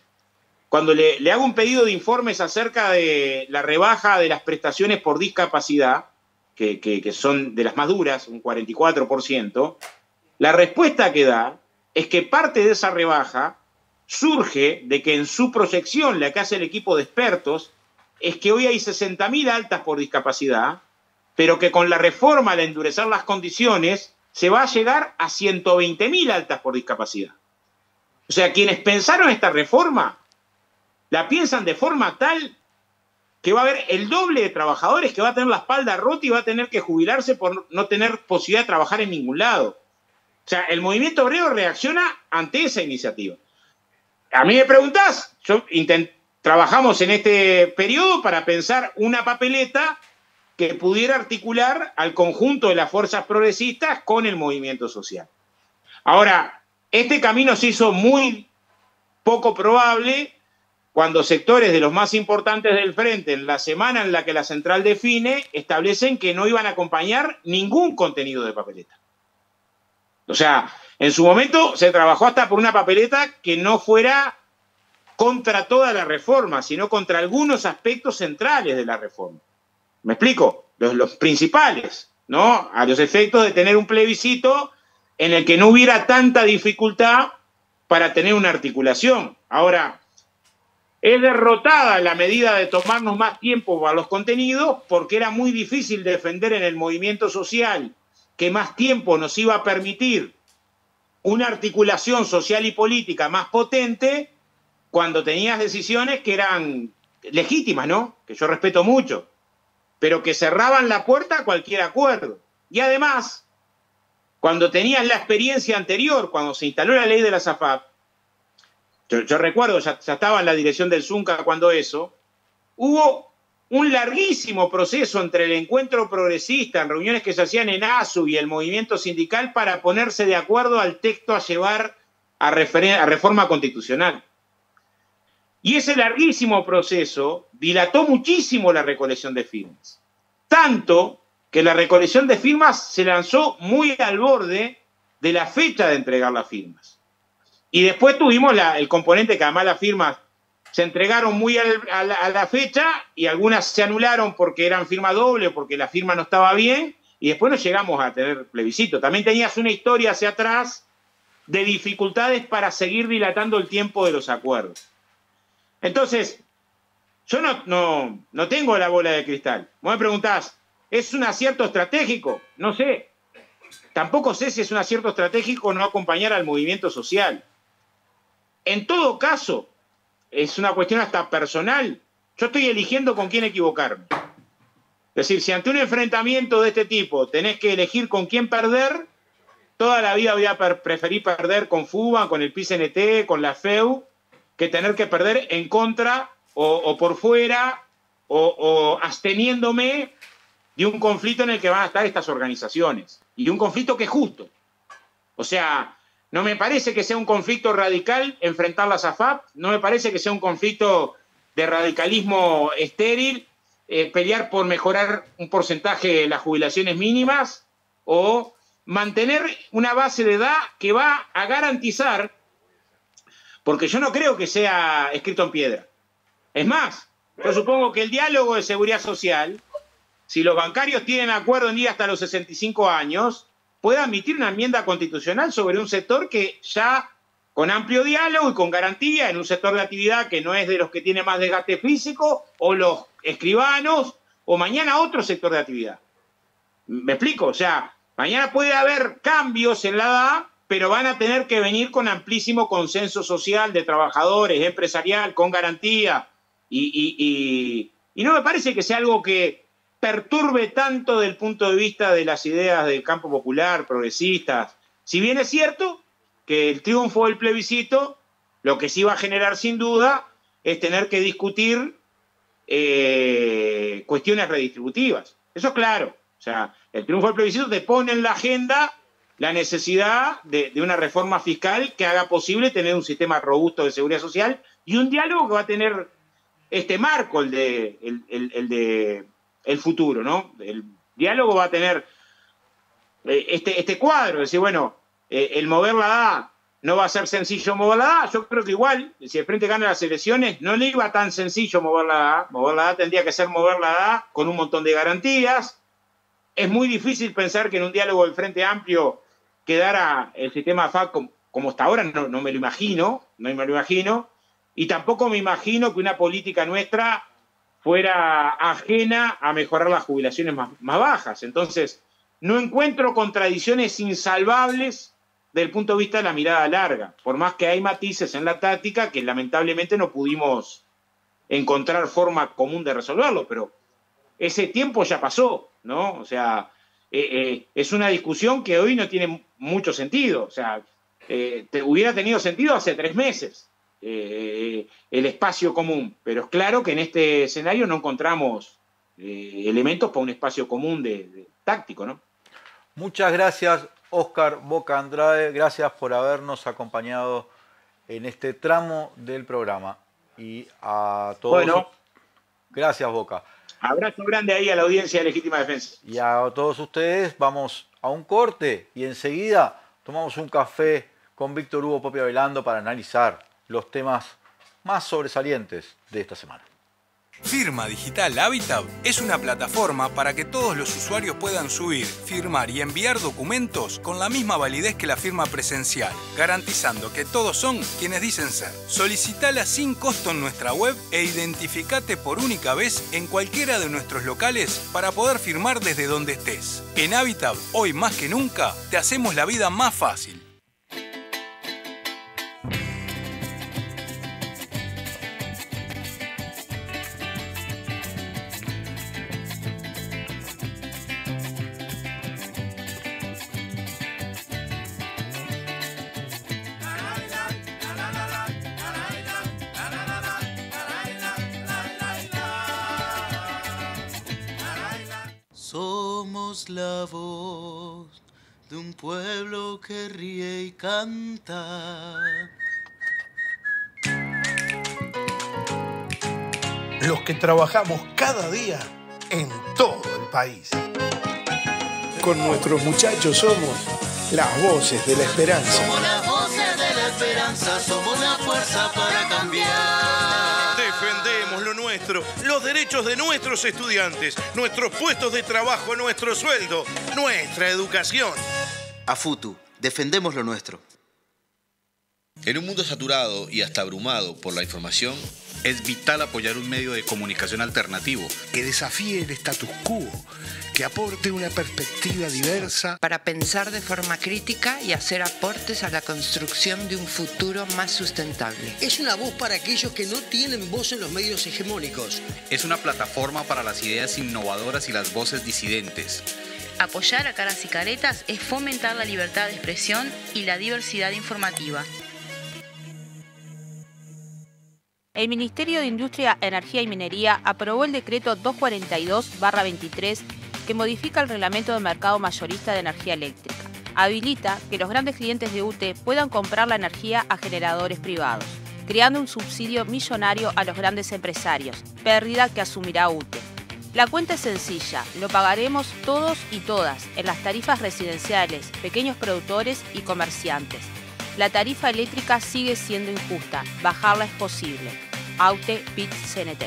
cuando le hago un pedido de informes acerca de la rebaja de las prestaciones por discapacidad, que son de las más duras, un 44%, la respuesta que da es que parte de esa rebaja surge de que en su proyección, la que hace el equipo de expertos, es que hoy hay 60.000 altas por discapacidad, pero que con la reforma, al endurecer las condiciones, se va a llegar a 120.000 altas por discapacidad. O sea, quienes pensaron esta reforma, la piensan de forma tal que va a haber el doble de trabajadores que va a tener la espalda rota y va a tener que jubilarse por no tener posibilidad de trabajar en ningún lado. O sea, el movimiento obrero reacciona ante esa iniciativa. A mí me preguntás, trabajamos en este periodo para pensar una papeleta que pudiera articular al conjunto de las fuerzas progresistas con el movimiento social. Ahora, este camino se hizo muy poco probable cuando sectores de los más importantes del frente, en la semana en la que la central define, establecen que no iban a acompañar ningún contenido de papeleta. O sea, en su momento se trabajó hasta por una papeleta que no fuera contra toda la reforma, sino contra algunos aspectos centrales de la reforma. ¿Me explico? Los principales, ¿no? A los efectos de tener un plebiscito en el que no hubiera tanta dificultad para tener una articulación. Ahora, es derrotada la medida de tomarnos más tiempo para los contenidos porque era muy difícil defender en el movimiento social que más tiempo nos iba a permitir una articulación social y política más potente cuando tenías decisiones que eran legítimas, ¿no? Que yo respeto mucho, pero que cerraban la puerta a cualquier acuerdo. Y además, cuando tenías la experiencia anterior, cuando se instaló la ley de la SAFAP, yo recuerdo, ya estaba en la dirección del Zunca cuando eso, hubo un larguísimo proceso entre el encuentro progresista, en reuniones que se hacían en ASU y el movimiento sindical para ponerse de acuerdo al texto a llevar a reforma constitucional. Y ese larguísimo proceso dilató muchísimo la recolección de firmas. Tanto que la recolección de firmas se lanzó muy al borde de la fecha de entregar las firmas. Y después tuvimos el componente que además las firmas se entregaron muy a la fecha y algunas se anularon porque eran firma doble o porque la firma no estaba bien y después no llegamos a tener plebiscito. También tenías una historia hacia atrás de dificultades para seguir dilatando el tiempo de los acuerdos. Entonces, yo no tengo la bola de cristal. Vos me preguntás, ¿es un acierto estratégico? No sé. Tampoco sé si es un acierto estratégico no acompañar al movimiento social. En todo caso, es una cuestión hasta personal. Yo estoy eligiendo con quién equivocarme. Es decir, si ante un enfrentamiento de este tipo tenés que elegir con quién perder, toda la vida voy a preferir perder con FUBA, con el PCNT, con la FEU, que tener que perder en contra o por fuera o absteniéndome de un conflicto en el que van a estar estas organizaciones. Y un conflicto que es justo. O sea, no me parece que sea un conflicto radical enfrentar la SAFAP, no me parece que sea un conflicto de radicalismo estéril, pelear por mejorar un porcentaje de las jubilaciones mínimas o mantener una base de edad que va a garantizar, porque yo no creo que sea escrito en piedra. Es más, yo supongo que el diálogo de seguridad social, si los bancarios tienen acuerdo en ir hasta los 65 años, puede admitir una enmienda constitucional sobre un sector que ya, con amplio diálogo y con garantía, en un sector de actividad que no es de los que tiene más desgaste físico, o los escribanos, o mañana otro sector de actividad. ¿Me explico? O sea, mañana puede haber cambios en la edad, pero van a tener que venir con amplísimo consenso social de trabajadores, empresarial, con garantía. Y no me parece que sea algo que perturbe tanto del punto de vista de las ideas del campo popular, progresistas. Si bien es cierto que el triunfo del plebiscito, lo que sí va a generar sin duda es tener que discutir cuestiones redistributivas. Eso es claro. O sea, el triunfo del plebiscito te pone en la agenda la necesidad de una reforma fiscal que haga posible tener un sistema robusto de seguridad social y un diálogo que va a tener este marco, el de el futuro, ¿no? El diálogo va a tener este cuadro, es decir, bueno, el mover la edad no va a ser sencillo mover la edad. Yo creo que igual, si el Frente gana las elecciones, no le iba tan sencillo mover la edad. Mover la edad tendría que ser mover la edad con un montón de garantías. Es muy difícil pensar que en un diálogo del Frente Amplio quedara el sistema FAC como hasta ahora, no me lo imagino, y tampoco me imagino que una política nuestra fuera ajena a mejorar las jubilaciones más bajas. Entonces, no encuentro contradicciones insalvables desde el punto de vista de la mirada larga, por más que hay matices en la táctica que lamentablemente no pudimos encontrar forma común de resolverlo, pero ese tiempo ya pasó, ¿no? O sea, es una discusión que hoy no tiene mucho sentido. O sea, hubiera tenido sentido hace 3 meses. El espacio común, pero es claro que en este escenario no encontramos elementos para un espacio común de táctico, ¿no? Muchas gracias, Óscar Boca Andrade, gracias por habernos acompañado en este tramo del programa. Y a todos. Bueno, gracias, Boca. Abrazo grande ahí a la audiencia de Legítima Defensa. Y a todos ustedes, vamos a un corte y enseguida tomamos un café con Víctor Hugo Popia Velando para analizar los temas más sobresalientes de esta semana. Firma Digital Habitat es una plataforma para que todos los usuarios puedan subir, firmar y enviar documentos con la misma validez que la firma presencial, garantizando que todos son quienes dicen ser. Solicitala sin costo en nuestra web e identificate por única vez en cualquiera de nuestros locales para poder firmar desde donde estés. En Habitat, hoy más que nunca, te hacemos la vida más fácil. Somos la voz de un pueblo que ríe y canta. Los que trabajamos cada día en todo el país. Con nuestros muchachos somos las voces de la esperanza. Somos las voces de la esperanza, somos la fuerza para cambiar. Defendemos lo nuestro, los derechos de nuestros estudiantes, nuestros puestos de trabajo, nuestro sueldo, nuestra educación. AFUTU, defendemos lo nuestro. En un mundo saturado y hasta abrumado por la información, es vital apoyar un medio de comunicación alternativo que desafíe el status quo, que aporte una perspectiva diversa para pensar de forma crítica y hacer aportes a la construcción de un futuro más sustentable. Es una voz para aquellos que no tienen voz en los medios hegemónicos. Es una plataforma para las ideas innovadoras y las voces disidentes. Apoyar a Caras y Caretas es fomentar la libertad de expresión y la diversidad informativa. El Ministerio de Industria, Energía y Minería aprobó el decreto 242/23 que modifica el reglamento de mercado mayorista de energía eléctrica. Habilita que los grandes clientes de UTE puedan comprar la energía a generadores privados, creando un subsidio millonario a los grandes empresarios, pérdida que asumirá UTE. La cuenta es sencilla, lo pagaremos todos y todas en las tarifas residenciales, pequeños productores y comerciantes. La tarifa eléctrica sigue siendo injusta, bajarla es posible. Aute Pit CNT.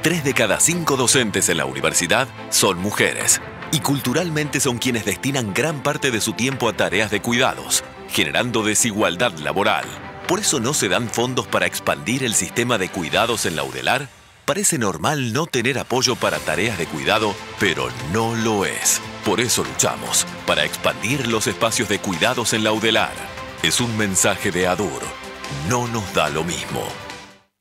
3 de cada 5 docentes en la universidad son mujeres y culturalmente son quienes destinan gran parte de su tiempo a tareas de cuidados, generando desigualdad laboral. Por eso no se dan fondos para expandir el sistema de cuidados en la UDELAR. Parece normal no tener apoyo para tareas de cuidado, pero no lo es. Por eso luchamos, para expandir los espacios de cuidados en la UDELAR. Es un mensaje de ADUR. No nos da lo mismo.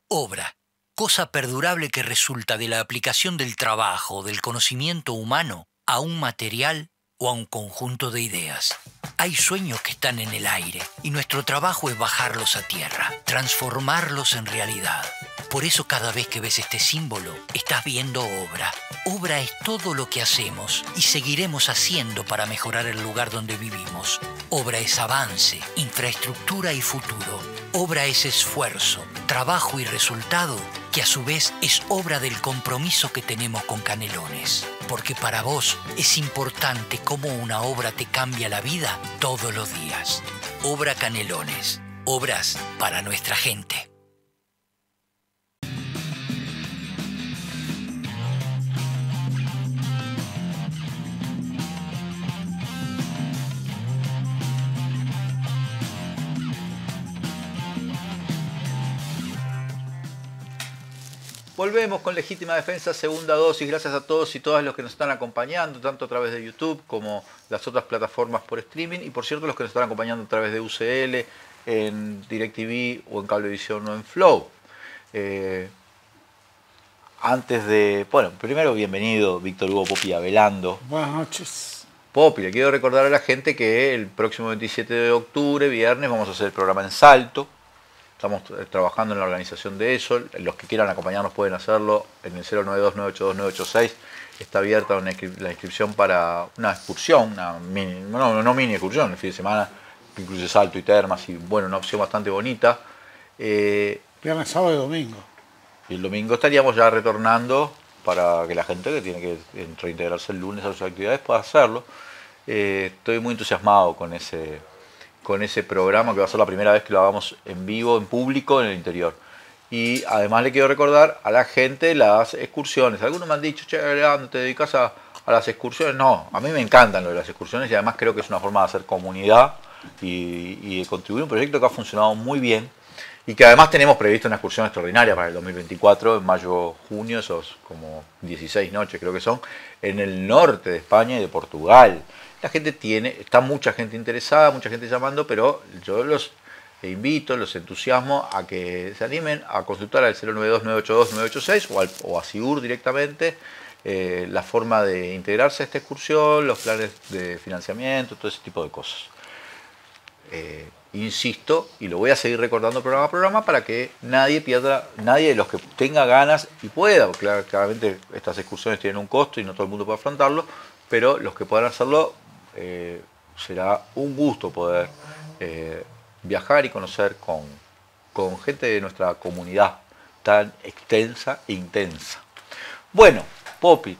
Obra, cosa perdurable que resulta de la aplicación del trabajo, del conocimiento humano, a un material o a un conjunto de ideas. Hay sueños que están en el aire y nuestro trabajo es bajarlos a tierra, transformarlos en realidad. Por eso cada vez que ves este símbolo, estás viendo obra. Obra es todo lo que hacemos y seguiremos haciendo para mejorar el lugar donde vivimos. Obra es avance, infraestructura y futuro. Obra es esfuerzo, trabajo y resultado, que a su vez es obra del compromiso que tenemos con Canelones. Porque para vos es importante cómo una obra te cambia la vida todos los días. Obra Canelones. Obras para nuestra gente. Volvemos con Legítima Defensa, segunda dosis. Gracias a todos y todas los que nos están acompañando, tanto a través de YouTube como las otras plataformas por streaming. Y por cierto, los que nos están acompañando a través de UCL, en DirecTV o en Cablevisión o en Flow. Antes de... Bueno, primero bienvenido Víctor Hugo Popi Avelando. Buenas noches. Popi, le quiero recordar a la gente que el próximo 27 de octubre, viernes, vamos a hacer el programa en Salto. Estamos trabajando en la organización de eso. Los que quieran acompañarnos pueden hacerlo en el 092-982-986. Está abierta la inscripción para una excursión, una mini, no mini excursión, el fin de semana, que incluye salto y termas, y bueno, una opción bastante bonita. Viernes, sábado y domingo. Y el domingo estaríamos ya retornando para que la gente que tiene que reintegrarse el lunes a sus actividades pueda hacerlo. Estoy muy entusiasmado con ese programa, que va a ser la primera vez que lo hagamos en vivo, en público, en el interior. Y además le quiero recordar a la gente las excursiones. Algunos me han dicho, che, ¿no te dedicas a las excursiones? No, a mí me encantan lo de las excursiones y además creo que es una forma de hacer comunidad y de contribuir a un proyecto que ha funcionado muy bien y que además tenemos previsto una excursión extraordinaria para el 2024, en mayo, junio, esos como 16 noches creo que son, en el norte de España y de Portugal. La gente está mucha gente interesada, mucha gente llamando, pero yo los invito, los entusiasmo a que se animen a consultar al 092-982-986 o a SIUR directamente la forma de integrarse a esta excursión, los planes de financiamiento, todo ese tipo de cosas. Insisto, y lo voy a seguir recordando programa a programa para que nadie de los que tenga ganas y pueda, porque claramente estas excursiones tienen un costo y no todo el mundo puede afrontarlo, pero los que puedan hacerlo, será un gusto poder viajar y conocer con gente de nuestra comunidad tan extensa e intensa. Bueno, Popi,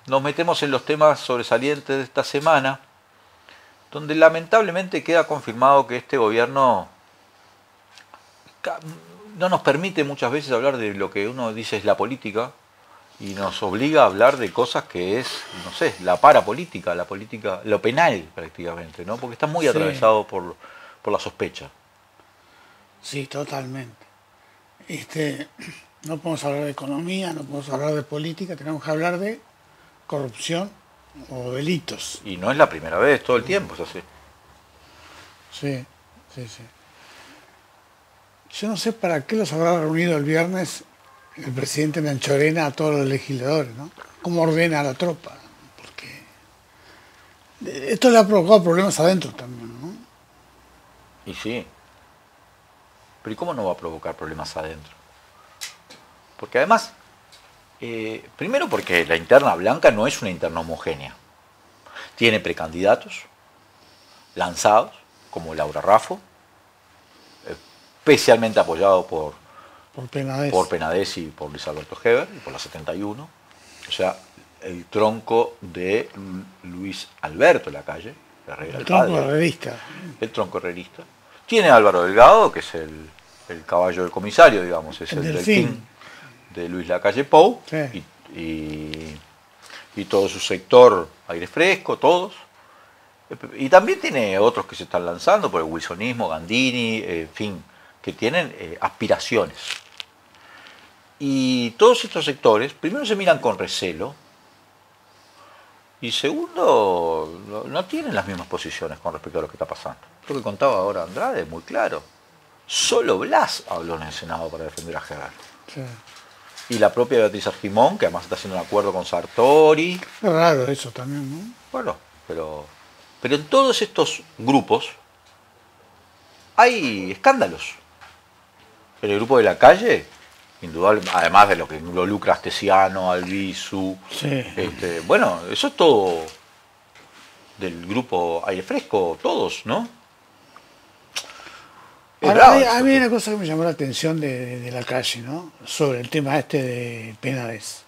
nos metemos en los temas sobresalientes de esta semana, donde lamentablemente queda confirmado que este gobierno no nos permite muchas veces hablar de lo que uno dice es la política, y nos obliga a hablar de cosas que es, no sé, la parapolítica, la política, lo penal prácticamente, ¿no? Porque está muy atravesado por la sospecha. Sí, totalmente. No podemos hablar de economía, no podemos hablar de política, tenemos que hablar de corrupción o delitos. Y no es la primera vez, todo el tiempo es así. Sí. Yo no sé para qué los habrá reunido el viernes el presidente Manchorena a todos los legisladores, ¿no? ¿Cómo ordena a la tropa? Porque esto le ha provocado problemas adentro también, ¿no? Y sí. Pero ¿y cómo no va a provocar problemas adentro? Porque además, primero porque la interna blanca no es una interna homogénea. Tiene precandidatos lanzados, como Laura Raffo, especialmente apoyado por Por Penades. Por Penades y por Luis Alberto Heber, y por la 71. O sea, el tronco de Luis Alberto Lacalle, Herrera, el tronco herrerista. El tronco herrerista. Tiene a Álvaro Delgado, que es el caballo del comisario, digamos, es el delfín de Luis Lacalle Pou, sí. y todo su sector Aire Fresco, todos. Y también tiene otros que se están lanzando por el wilsonismo, Gandini, en fin, que tienen aspiraciones. Y todos estos sectores, primero se miran con recelo, y segundo, no tienen las mismas posiciones con respecto a lo que está pasando. Lo que contaba ahora Andrade es muy claro. Solo Blas habló en el Senado para defender a Heber. Sí. Y la propia Beatriz Argimón, que además está haciendo un acuerdo con Sartori. Es raro eso también, ¿no? Bueno, pero en todos estos grupos hay escándalos. En el grupo de Lacalle, indudablemente, además de lo que involucra Astesiano, Albizu, sí. Bueno, eso es todo del grupo Aire Fresco, todos, ¿no? Ahora, a mí hay una cosa que me llamó la atención de Lacalle, ¿no? Sobre el tema de Penades.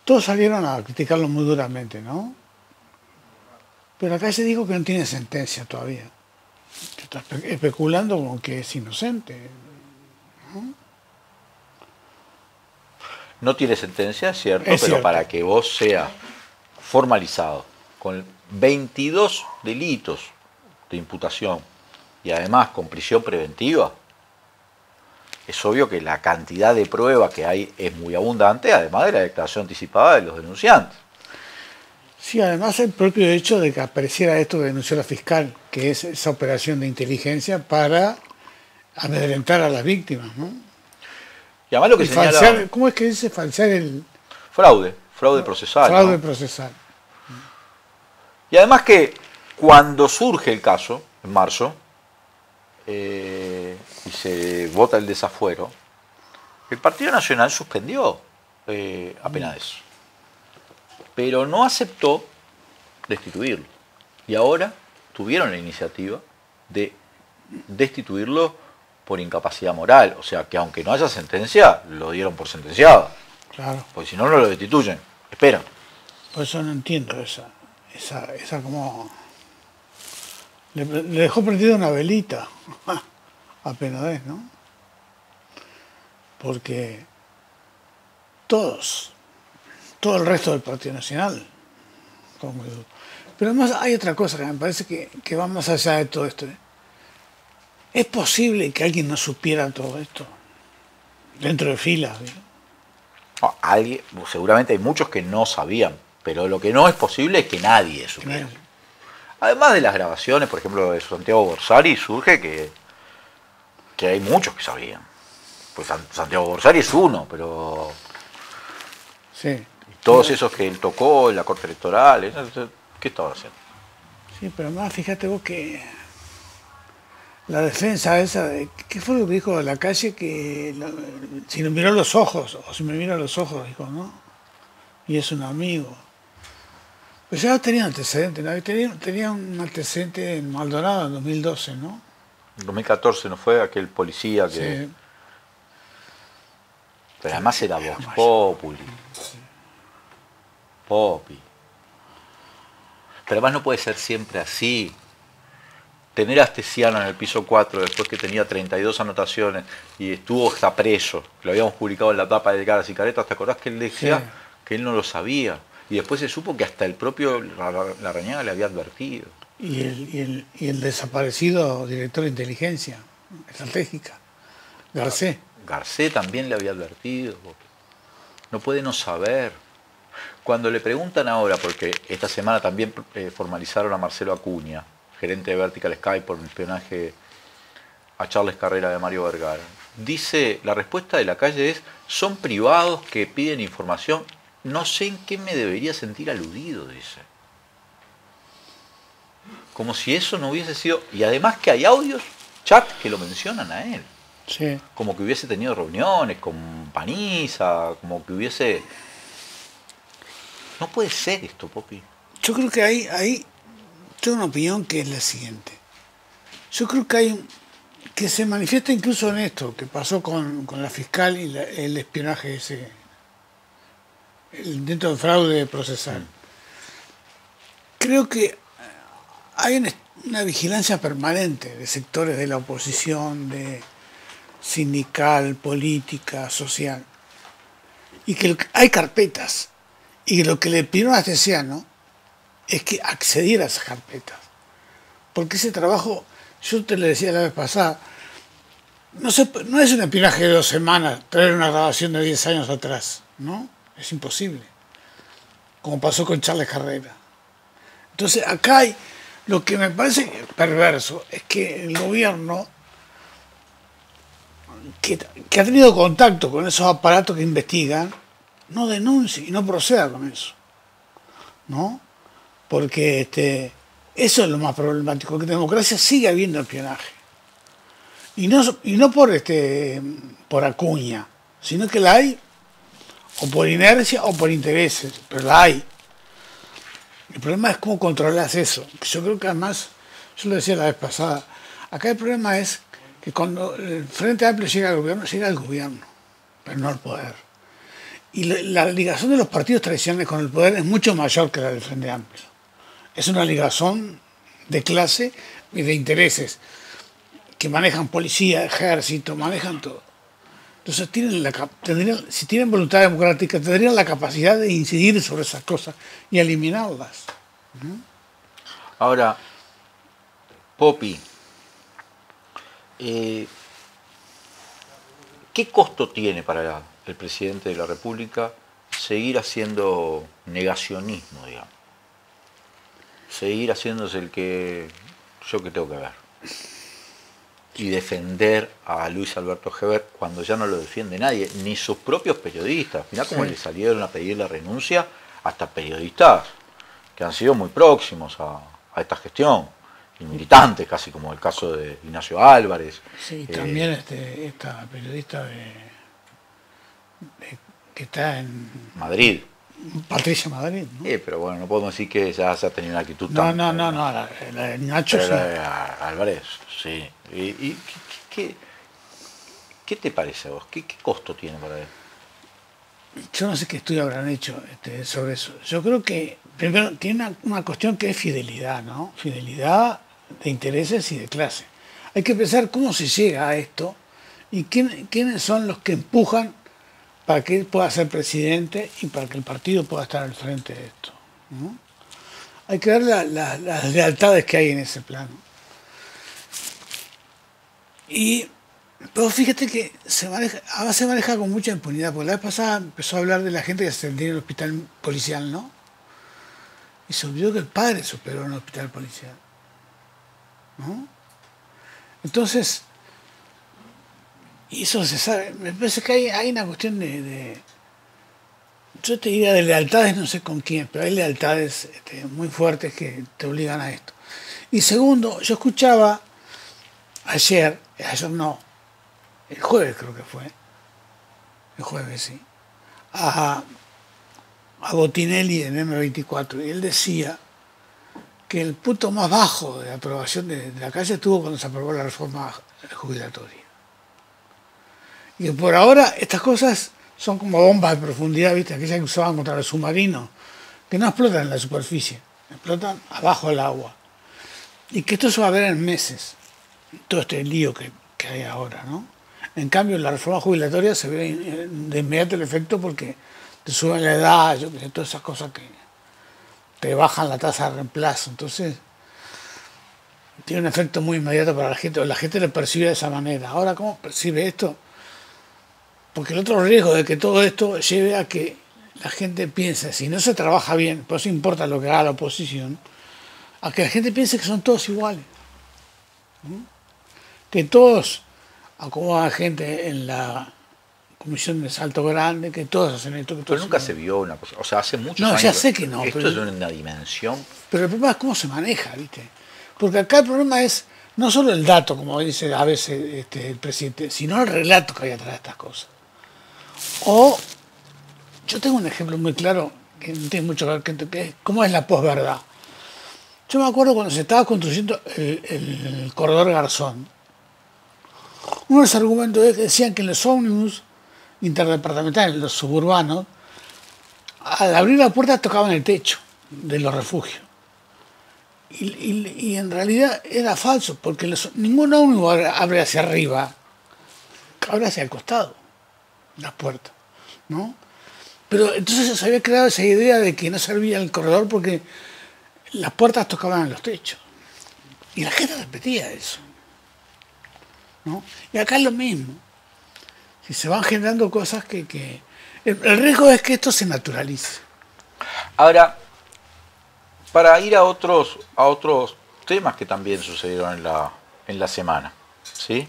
Todos salieron a criticarlo muy duramente, ¿no? Pero Lacalle dijo que no tiene sentencia todavía. Está especulando con que es inocente, ¿no? No tiene sentencia, es cierto, pero para que vos seas formalizado con 22 delitos de imputación y además con prisión preventiva, es obvio que la cantidad de pruebas que hay es muy abundante, además de la declaración anticipada de los denunciantes. Sí, además el propio hecho de que apareciera esto que denunció la fiscal, que es esa operación de inteligencia para amedrentar a las víctimas, ¿no? Y además lo que señala... falsear, ¿cómo es que dice? Falsear el... Fraude procesal. Fraude, ¿no? Procesal. Y además que cuando surge el caso, en marzo, y se vota el desafuero, el Partido Nacional suspendió a Penades, pero no aceptó destituirlo. Y ahora tuvieron la iniciativa de destituirlo por incapacidad moral. O sea, que aunque no haya sentencia, lo dieron por sentenciado. Claro. Porque si no, no lo destituyen. Esperan. Por eso no entiendo esa como... Le dejó prendida una velita a Penades, ¿no? Porque todo el resto del Partido Nacional. Pero además hay otra cosa que me parece que va más allá de todo esto. ¿Es posible que alguien no supiera todo esto? Dentro de filas, ¿no? Seguramente hay muchos que no sabían, pero lo que no es posible es que nadie supiera. Además de las grabaciones, por ejemplo, de Santiago Borsari, surge que hay muchos que sabían. Pues Santiago Borsari es uno, pero... Sí. Todos esos que él tocó en la Corte Electoral, ¿qué estaba haciendo? Sí, pero además fíjate vos que la defensa esa, ¿qué fue lo que dijo Lacalle? Que si me miró los ojos, o si me mira los ojos, dijo, ¿no? Y es un amigo. Pues ya tenía antecedentes, ¿no? Tenía un antecedente en Maldonado en 2012, ¿no? En 2014 no fue aquel policía que... Sí. Pero además era Vox Populi. Sí. Popi. Pero además no puede ser siempre así. Tener a Astesiano en el piso 4 después que tenía 32 anotaciones y estuvo hasta preso, lo habíamos publicado en la tapa de Caras y Caretas, ¿te acordás que él decía que él no lo sabía? Y después se supo que hasta el propio Larrañaga le había advertido. Y el desaparecido director de inteligencia estratégica, Garcé. Garcé también le había advertido. No puede no saber. Cuando le preguntan ahora, porque esta semana también formalizaron a Marcelo Acuña, gerente de Vertical Sky por el espionaje a Charles Carrera de Mario Vergara, dice, la respuesta de Lacalle es, son privados que piden información. No sé en qué me debería sentir aludido, dice. Como si eso no hubiese sido... Y además que hay audios, chat, que lo mencionan a él. Sí. Como que hubiese tenido reuniones con Paniza, como que hubiese... No puede ser esto, Popi. Yo creo que hay tengo una opinión que es la siguiente. Yo creo que hay que se manifiesta incluso en esto, que pasó con la fiscal y el espionaje ese, dentro del fraude procesal. Creo que hay una vigilancia permanente de sectores de la oposición, de sindical, política, social, y que hay carpetas, y lo que le pidieron a Astesiano es que accediera a esas carpetas, porque ese trabajo, yo te lo decía la vez pasada, no es un espionaje de 2 semanas, traer una grabación de 10 años atrás, ¿no? Es imposible, como pasó con Charles Carrera. Entonces acá hay, lo que me parece perverso es que el gobierno que ha tenido contacto con esos aparatos que investigan, no denuncie y no proceda con eso, ¿no? Porque eso es lo más problemático, que en democracia sigue habiendo espionaje. Y no por acuña, sino que la hay o por inercia o por intereses, pero la hay. El problema es cómo controlas eso. Yo creo que además, yo lo decía la vez pasada, acá el problema es que cuando el Frente Amplio llega al gobierno, pero no al poder. Y la ligación de los partidos tradicionales con el poder es mucho mayor que la del Frente Amplio. Es una ligación de clase y de intereses que manejan policía, ejército, manejan todo. Entonces si tienen voluntad democrática, tendrían la capacidad de incidir sobre esas cosas y eliminarlas. Ahora, Popi, ¿qué costo tiene para el presidente de la República seguir haciendo negacionismo, digamos? Seguir haciéndose el que yo que tengo que ver. Y defender a Luis Alberto Heber cuando ya no lo defiende nadie, ni sus propios periodistas. Mirá cómo le salieron a pedir la renuncia hasta periodistas que han sido muy próximos a esta gestión, y militantes, casi como el caso de Ignacio Álvarez. Sí, también esta periodista que está en Madrid. Patricia Madrid, ¿no? Pero bueno, no podemos decir que ya se ha tenido una actitud No, tan... la de Nacho sí. Álvarez, sí. ¿Y qué te parece a vos? ¿Qué costo tiene para él? Yo no sé qué estudio habrán hecho sobre eso. Yo creo que, primero, tiene una cuestión que es fidelidad, ¿no? Fidelidad de intereses y de clase. Hay que pensar cómo se llega a esto y quiénes son los que empujan para que él pueda ser presidente y para que el partido pueda estar al frente de esto, ¿no? Hay que ver las lealtades que hay en ese plano. Pero fíjate que ahora se maneja con mucha impunidad, porque la vez pasada empezó a hablar de la gente que se atendía en el hospital policial, ¿no? Y se olvidó que el padre se operó en el hospital policial, ¿no? Entonces, y eso se sabe. Me parece que hay una cuestión yo te diría de lealtades, no sé con quién, pero hay lealtades muy fuertes que te obligan a esto. Y segundo, yo escuchaba ayer no, el jueves creo que fue, el jueves sí, a Botinelli en M24, y él decía que el punto más bajo de aprobación de la calle estuvo cuando se aprobó la reforma jubilatoria. Y que por ahora estas cosas son como bombas de profundidad, ¿viste? Aquellas que usaban contra los submarinos, que no explotan en la superficie, explotan abajo del agua. Y que esto se va a ver en meses, todo este lío que hay ahora, ¿no? En cambio, en la reforma jubilatoria se ve de inmediato el efecto porque te suben la edad, todas esas cosas que te bajan la tasa de reemplazo. Entonces, tiene un efecto muy inmediato para la gente lo percibe de esa manera. Ahora, ¿cómo percibe esto? Porque el otro riesgo de que todo esto lleve a que la gente piense, si no se trabaja bien, por eso importa lo que haga la oposición, a que la gente piense que son todos iguales, ¿no? Que todos acomodan gente en la comisión de Salto Grande, que todos hacen esto. Que todos pero nunca se vio una cosa, o sea, hace muchos años. No, ya sé que no. Esto es una dimensión. Pero el problema es cómo se maneja, ¿viste? Porque acá el problema es no solo el dato, como dice a veces el presidente, sino el relato que hay atrás de estas cosas. O, yo tengo un ejemplo muy claro, que no tiene mucho que ver, que cómo es la posverdad. Yo me acuerdo cuando se estaba construyendo el corredor Garzón, Uno de los argumentos es que decían que en los ómnibus interdepartamentales, los suburbanos, al abrir la puerta tocaban el techo de los refugios. Y en realidad era falso, porque ningún ómnibus abre hacia arriba, abre hacia el costado las puertas, ¿no? Pero entonces se había creado esa idea de que no servía el corredor porque las puertas tocaban en los techos. Y la gente repetía eso, ¿no? Y acá es lo mismo. Si se van generando cosas que el riesgo es que esto se naturalice. Ahora, para ir a otros temas que también sucedieron en la semana, ¿sí?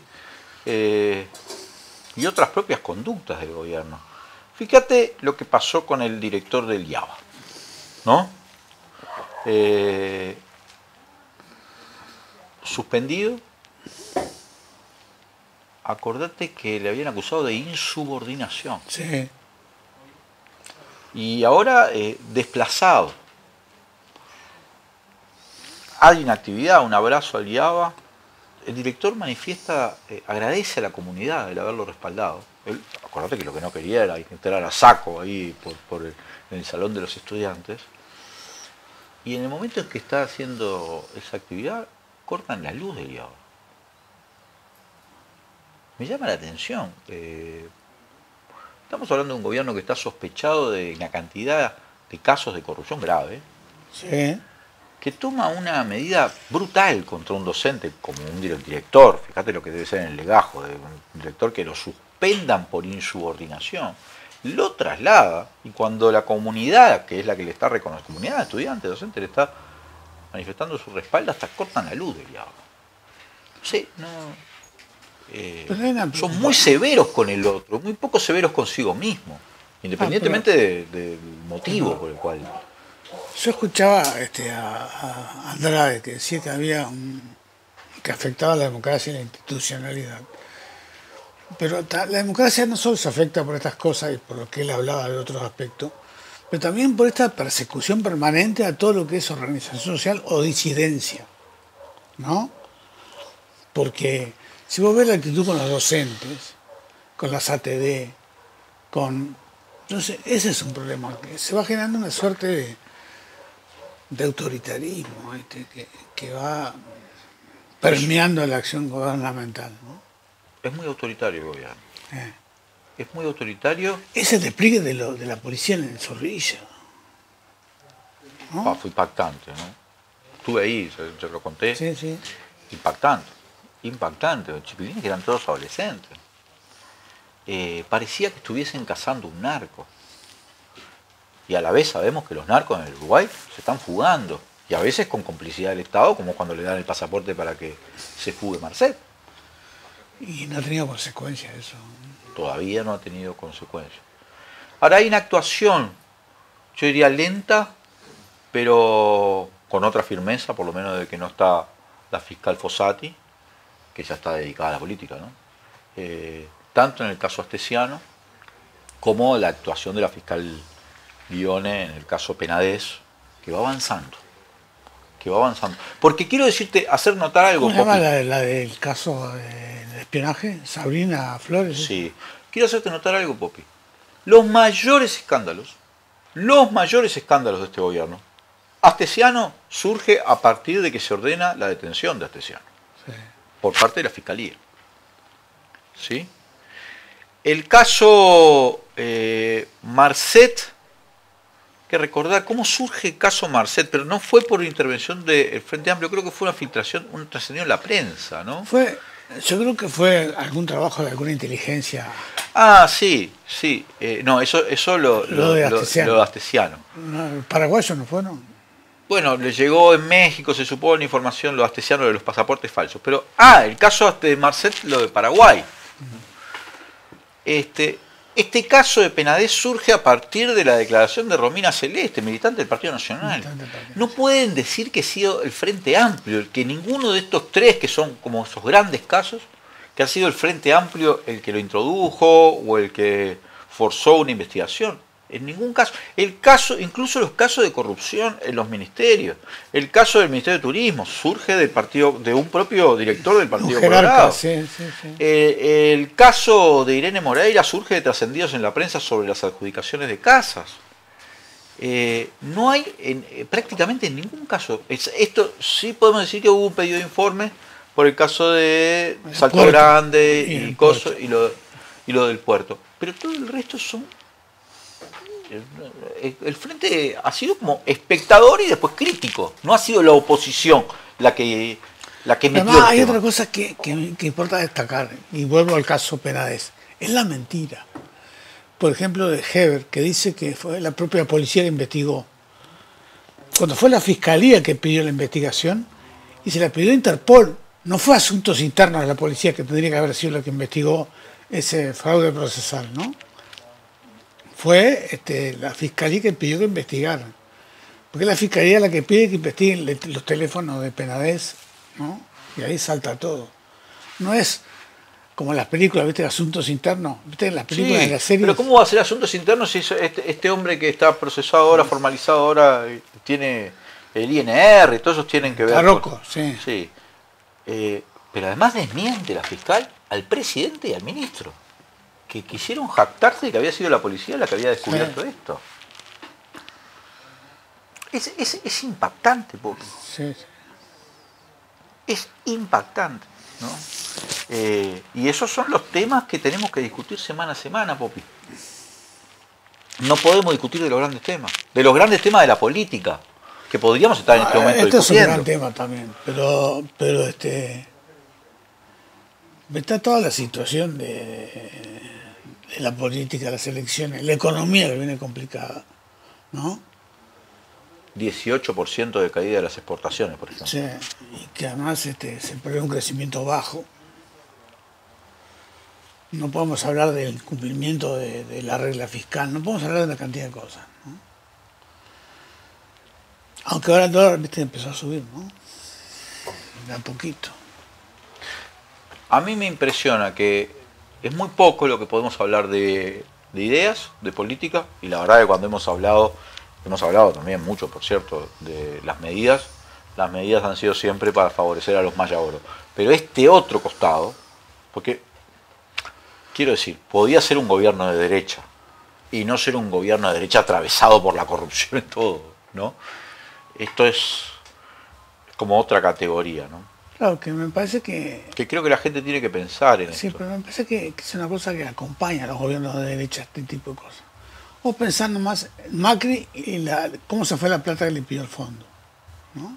Y otras propias conductas del gobierno. Fíjate lo que pasó con el director del IABA, ¿no? Suspendido. Acordate que le habían acusado de insubordinación. Sí. Y ahora desplazado. Hay inactividad, un abrazo al IABA. El director manifiesta, agradece a la comunidad el haberlo respaldado. Él, acordate que lo que no quería era entrar a saco ahí en el salón de los estudiantes. Y en el momento en que está haciendo esa actividad, cortan la luz del IABA. Me llama la atención. Estamos hablando de un gobierno que está sospechado de una cantidad de casos de corrupción grave. Sí. Que toma una medida brutal contra un docente como un director, fíjate lo que debe ser en el legajo de un director, que lo suspendan por insubordinación, lo traslada, y cuando la comunidad, que es la que le está reconociendo, comunidad, estudiantes, docentes, le está manifestando su respaldo, hasta cortan la luz del IABA. Sí, son muy severos con el otro, muy poco severos consigo mismo, independientemente del motivo por el cual... Yo escuchaba a Andrade que decía que que afectaba a la democracia y la institucionalidad. Pero la democracia no solo se afecta por estas cosas y por lo que él hablaba de otros aspectos, pero también por esta persecución permanente a todo lo que es organización social o disidencia, ¿no? Porque si vos ves la actitud con los docentes, con las ATD, entonces ese es un problema, que se va generando una suerte de autoritarismo que va permeando la acción gubernamental, ¿no? Es muy autoritario el gobierno. Es muy autoritario. Ese despliegue de la policía en el Zorrilla, ¿no? Fue impactante, ¿no? Estuve ahí, se lo conté. Sí, sí. Impactante. Los chipilines que eran todos adolescentes. Parecía que estuviesen cazando un narco. Y a la vez sabemos que los narcos en el Uruguay se están fugando. Y a veces con complicidad del Estado, como cuando le dan el pasaporte para que se fugue Marcet. Y no ha tenido consecuencias eso. Todavía no ha tenido consecuencias. Ahora hay una actuación, yo diría lenta, pero con otra firmeza, por lo menos de que no está la fiscal Fossati, que ya está dedicada a la política, ¿no? Tanto en el caso Astesiano, como la actuación de la fiscal Lione en el caso Penades, que va avanzando. Porque quiero decirte, hacer notar algo. ¿Cómo se llama la del caso de espionaje? Sabrina Flores. Sí. Quiero hacerte notar algo, Popi. Los mayores escándalos de este gobierno, Astesiano surge a partir de que se ordena la detención de Astesiano. Sí. Por parte de la Fiscalía. ¿Sí? El caso Marcet, que recordar cómo surge el caso Marcet, pero no fue por intervención del Frente Amplio, creo que fue una filtración, un trascendido en la prensa, ¿no? Yo creo que fue algún trabajo de alguna inteligencia. Ah, sí. No, eso lo de Astesiano. No, paraguayo no fue, ¿no? Bueno, le llegó en México, se supone, información, lo de Astesiano de los pasaportes falsos. Pero, el caso de Marcet, lo de Paraguay. Este caso de Penades surge a partir de la declaración de Romina Celeste, militante del Partido Nacional. No pueden decir que ha sido el Frente Amplio, que ninguno de estos tres, que son como esos grandes casos, que ha sido el Frente Amplio el que lo introdujo o el que forzó una investigación. En ningún caso. El caso, incluso los casos de corrupción en los ministerios. El caso del Ministerio de Turismo surge del partido, de un propio director del Partido Colorado. Sí. El caso de Irene Moreira surge de trascendidos en la prensa sobre las adjudicaciones de casas. No hay prácticamente en ningún caso. Esto sí podemos decir que hubo un pedido de informe por el caso de Salto Grande y lo del puerto. Pero todo el resto son... El Frente ha sido como espectador y después crítico. No ha sido la oposición la que metió Además, el hay tema. otra cosa que importa destacar, y vuelvo al caso Penades, es la mentira. Por ejemplo, de Heber, que dice que fue la propia policía que investigó. Cuando fue la fiscalía que pidió la investigación, y se la pidió Interpol, no fue Asuntos Internos de la policía, que tendría que haber sido la que investigó ese fraude procesal, ¿no? Fue la fiscalía que pidió que investigaran. Porque la fiscalía es la que pide que investiguen los teléfonos de Penades, ¿no? Y ahí salta todo. No es como las películas, ¿viste? Asuntos Internos, ¿viste? Las películas de la serie. Pero ¿cómo va a ser Asuntos Internos si este hombre que está procesado ahora, formalizado ahora, tiene el INR y todos esos tienen que ver? Tarroco, sí. Sí. Pero además desmiente la fiscal al presidente y al ministro, que quisieron jactarse de que había sido la policía la que había descubierto esto. Es impactante, Popi. Sí. Es impactante, ¿no? Y esos son los temas que tenemos que discutir semana a semana, Popi. No podemos discutir de los grandes temas. De los grandes temas de la política, que podríamos estar en este momento discutiendo. Es un gran discutiendo. tema también, pero está toda la situación de la política, las elecciones, la economía que viene complicada, ¿no? 18% de caída de las exportaciones, por ejemplo. Sí, y que además se prevé un crecimiento bajo. No podemos hablar del cumplimiento de la regla fiscal, no podemos hablar de una cantidad de cosas, ¿no? Aunque ahora el dólar, viste, empezó a subir, ¿no? De a poquito. A mí me impresiona que es muy poco lo que podemos hablar de ideas, de política, y la verdad que cuando hemos hablado también mucho, por cierto, de las medidas han sido siempre para favorecer a los mayagüeros. Pero este otro costado, porque, quiero decir, podía ser un gobierno de derecha, y no ser un gobierno de derecha atravesado por la corrupción y todo, ¿no? Esto es como otra categoría, ¿no? Claro, que me parece que creo que la gente tiene que pensar en sí, esto. pero me parece que es una cosa que acompaña a los gobiernos de derecha, este tipo de cosas. O pensando más en Macri y cómo se fue la plata que le pidió el fondo, ¿no?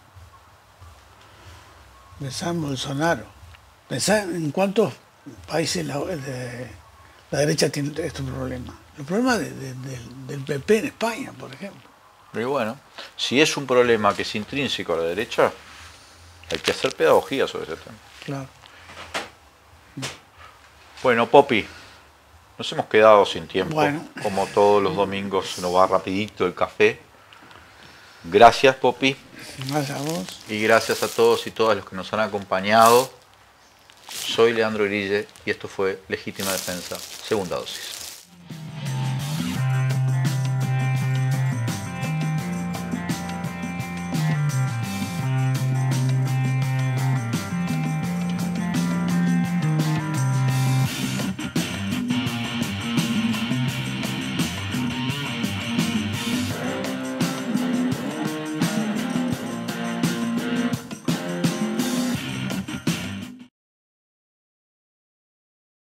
Pensar en Bolsonaro. Pensar en cuántos países la derecha tiene este problema. El problema del PP en España, por ejemplo. Y bueno, si es un problema que es intrínseco a la derecha, hay que hacer pedagogía sobre ese tema. Claro. Bueno, Popi, nos hemos quedado sin tiempo. Bueno. Como todos los domingos nos va rapidito el café. Gracias, Popi. Gracias a vos. Y gracias a todos y todas los que nos han acompañado. Soy Leandro Grille y esto fue Legítima Defensa, segunda dosis.